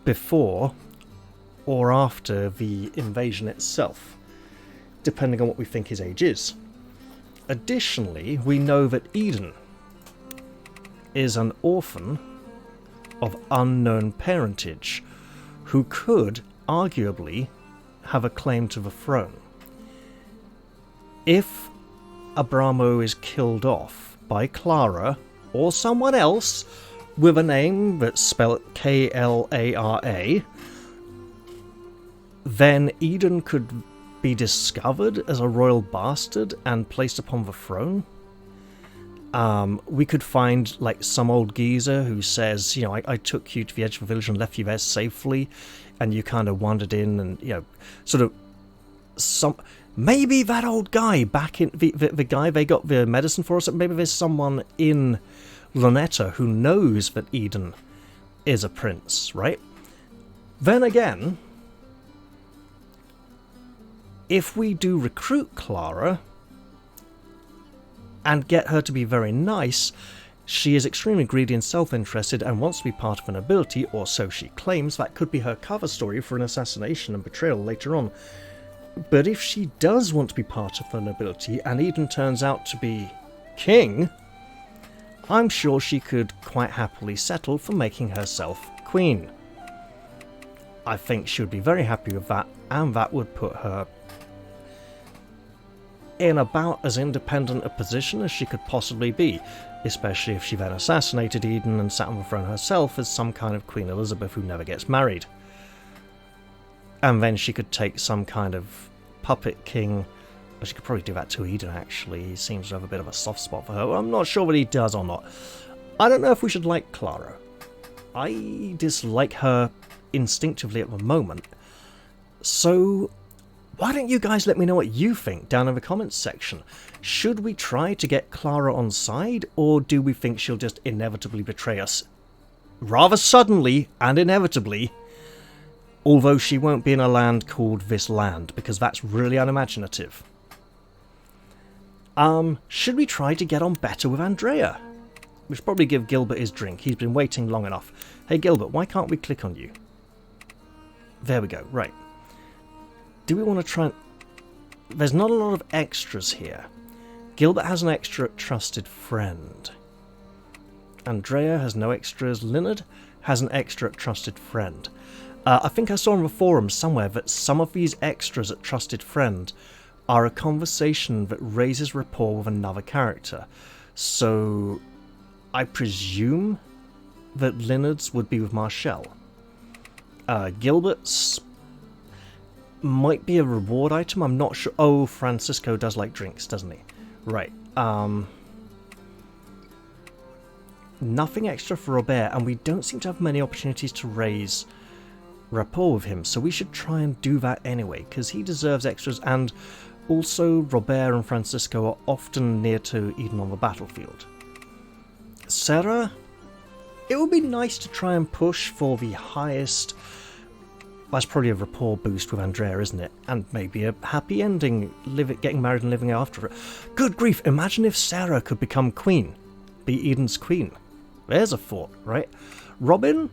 before or after the invasion itself, depending on what we think his age is. Additionally, we know that Eden is an orphan of unknown parentage, who could arguably have a claim to the throne. If Abramo is killed off by Clara or someone else with a name that's spelled Klara, then Eden could be discovered as a royal bastard and placed upon the throne. We could find like some old geezer who says, you know, I took you to the edge of the village and left you there safely, and you kind of wandered in, and, you know, sort of some, maybe that old guy back in the guy they got the medicine for us. Maybe there's someone in Luneta who knows that Eden is a prince, right? Then again, if we do recruit Clara and get her to be very nice, she is extremely greedy and self-interested and wants to be part of a nobility, or so she claims. That could be her cover story for an assassination and betrayal later on. But if she does want to be part of the nobility and Eden turns out to be king, I'm sure she could quite happily settle for making herself queen. I think she would be very happy with that, and that would put her in about as independent a position as she could possibly be, especially if she then assassinated Eden and sat on the throne herself as some kind of Queen Elizabeth who never gets married. And then she could take some kind of puppet king. Well, she could probably do that to Eden, actually. He seems to have a bit of a soft spot for her. I'm not sure whether he does or not. I don't know if we should like Clara. I dislike her instinctively at the moment. So why don't you guys let me know what you think down in the comments section? Should we try to get Clara on side, or do we think she'll just inevitably betray us rather suddenly and inevitably? Although she won't be in a land called this land, because that's really unimaginative. Should we try to get on better with Andrea? We should probably give Gilbert his drink. He's been waiting long enough. Hey Gilbert, why can't we click on you? There we go, right. Do we want to try and... There's not a lot of extras here. Gilbert has an extra trusted friend. Andrea has no extras. Leonard has an extra trusted friend. I think I saw on the forum somewhere that some of these extras at trusted friend are a conversation that raises rapport with another character. So I presume that Leonard's would be with Marshall. Gilbert's might be a reward item, I'm not sure. Oh, Francisco does like drinks, doesn't he? Right. Nothing extra for Robert, and we don't seem to have many opportunities to raise rapport with him, so we should try and do that anyway, because he deserves extras, and also Robert and Francisco are often near to Eden on the battlefield. Sarah, it would be nice to try and push for the highest. That's probably a rapport boost with Andrea, isn't it? And maybe a happy ending, getting married and living after it. Good grief, imagine if Sarah could become queen. Be Eden's queen. There's a thought, right? Robin?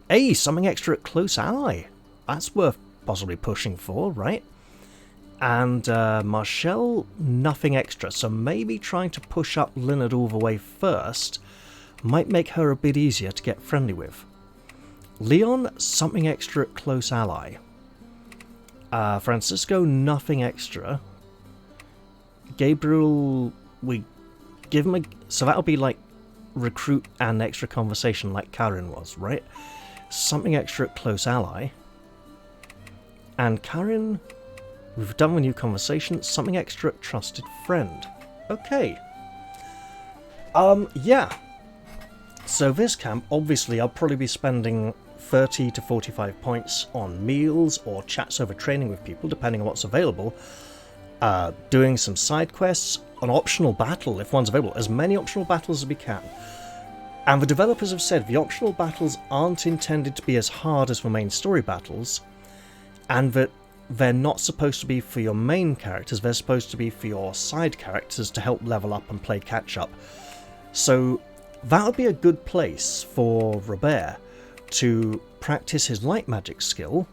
Hey, something extra at close ally. That's worth possibly pushing for, right? And Marshall, nothing extra. So maybe trying to push up Leonard all the way first might make her a bit easier to get friendly with. Leon, something extra at close ally. Francisco, nothing extra. Gabriel, we give him a... So that'll be like recruit and extra conversation like Karen was, right? Something extra at close ally. And Karen, we've done a new conversation. Something extra at trusted friend. Okay. Yeah. So this camp, obviously, I'll probably be spending 30 to 45 points on meals or chats over training with people, depending on what's available. Doing some side quests, an optional battle if one's available, as many optional battles as we can. And the developers have said the optional battles aren't intended to be as hard as the main story battles, and that they're not supposed to be for your main characters, they're supposed to be for your side characters to help level up and play catch up. So that would be a good place for Robert to practice his light magic skill,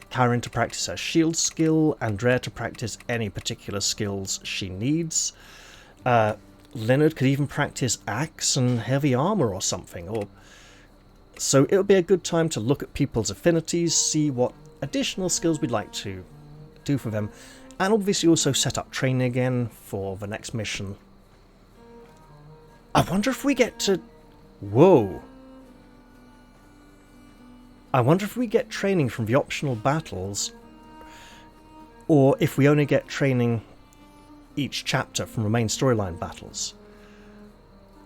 Karen to practice her shield skill, Andrea to practice any particular skills she needs. Leonard could even practice axe and heavy armor or something. So it would be a good time to look at people's affinities, see what additional skills we'd like to do for them, and obviously also set up training again for the next mission. I wonder if we get to... Whoa! I wonder if we get training from the optional battles, or if we only get training each chapter from the main storyline battles.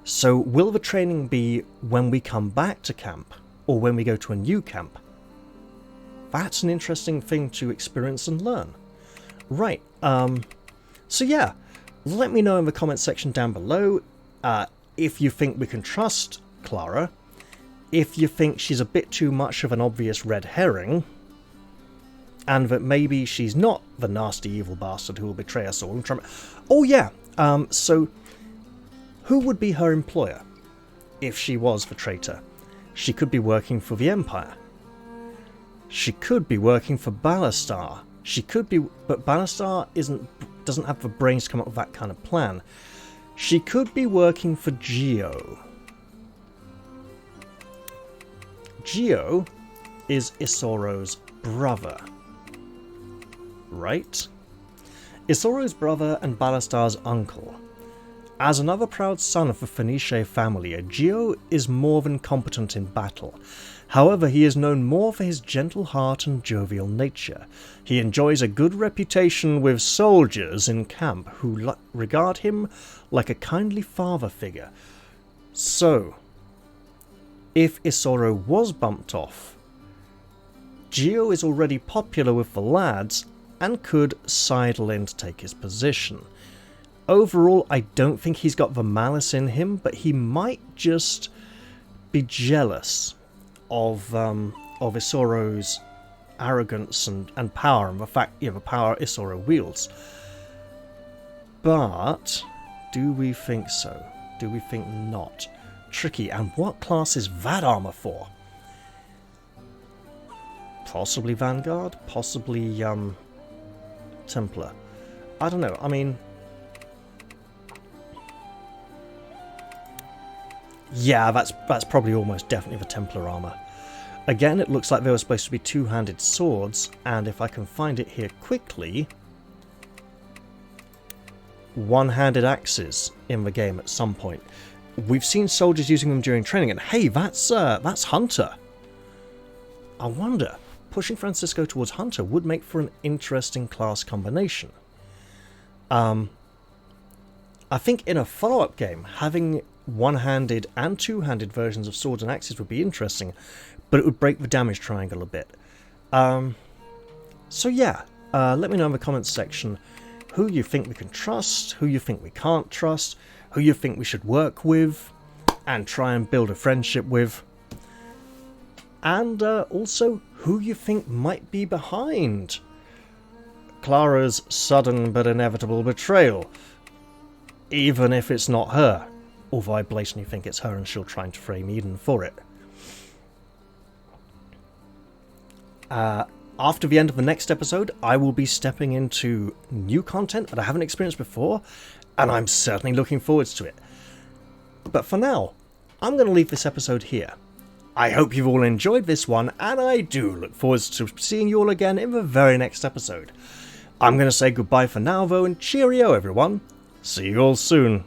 So will the training be when we come back to camp, or when we go to a new camp? That's an interesting thing to experience and learn. Right, so yeah, let me know in the comment section down below if you think we can trust Clara, if you think she's a bit too much of an obvious red herring, and that maybe she's not the nasty evil bastard who will betray us all. Oh yeah, so who would be her employer if she was the traitor? She could be working for the Empire. She could be working for Ballastar. She could be, but Ballastar doesn't have the brains to come up with that kind of plan. She could be working for Geo. Geo is Isoro's brother, right? Isoro's brother and Ballastar's uncle. As another proud son of the Fenice family, Geo is more than competent in battle. However, he is known more for his gentle heart and jovial nature. He enjoys a good reputation with soldiers in camp who regard him like a kindly father figure. So, if Isoro was bumped off, Geo is already popular with the lads and could sidle in to take his position. Overall, I don't think he's got the malice in him, but he might just be jealous of Isoro's arrogance and power, and the fact, the power Isoro wields. But do we think so? Do we think not? Tricky. And what class is that armor for? Possibly Vanguard, possibly Templar. I don't know. I mean, yeah, that's probably almost definitely the Templar armor. Again, it looks like they were supposed to be two-handed swords, and if I can find it here quickly, one-handed axes in the game at some point. We've seen soldiers using them during training, and hey, that's Hunter. I wonder, pushing Francisco towards Hunter would make for an interesting class combination. I think in a follow-up game, having one-handed and two-handed versions of swords and axes would be interesting, but it would break the damage triangle a bit. So yeah, let me know in the comments section who you think we can trust, who you think we can't trust, who you think we should work with, and try and build a friendship with. And also, who you think might be behind Clara's sudden but inevitable betrayal. Even if it's not her. Although I blatantly think it's her and she'll try to frame Eden for it. After the end of the next episode, I will be stepping into new content that I haven't experienced before, and I'm certainly looking forward to it. But for now, I'm going to leave this episode here. I hope you've all enjoyed this one, and I do look forward to seeing you all again in the very next episode. I'm going to say goodbye for now, though, and cheerio, everyone. See you all soon.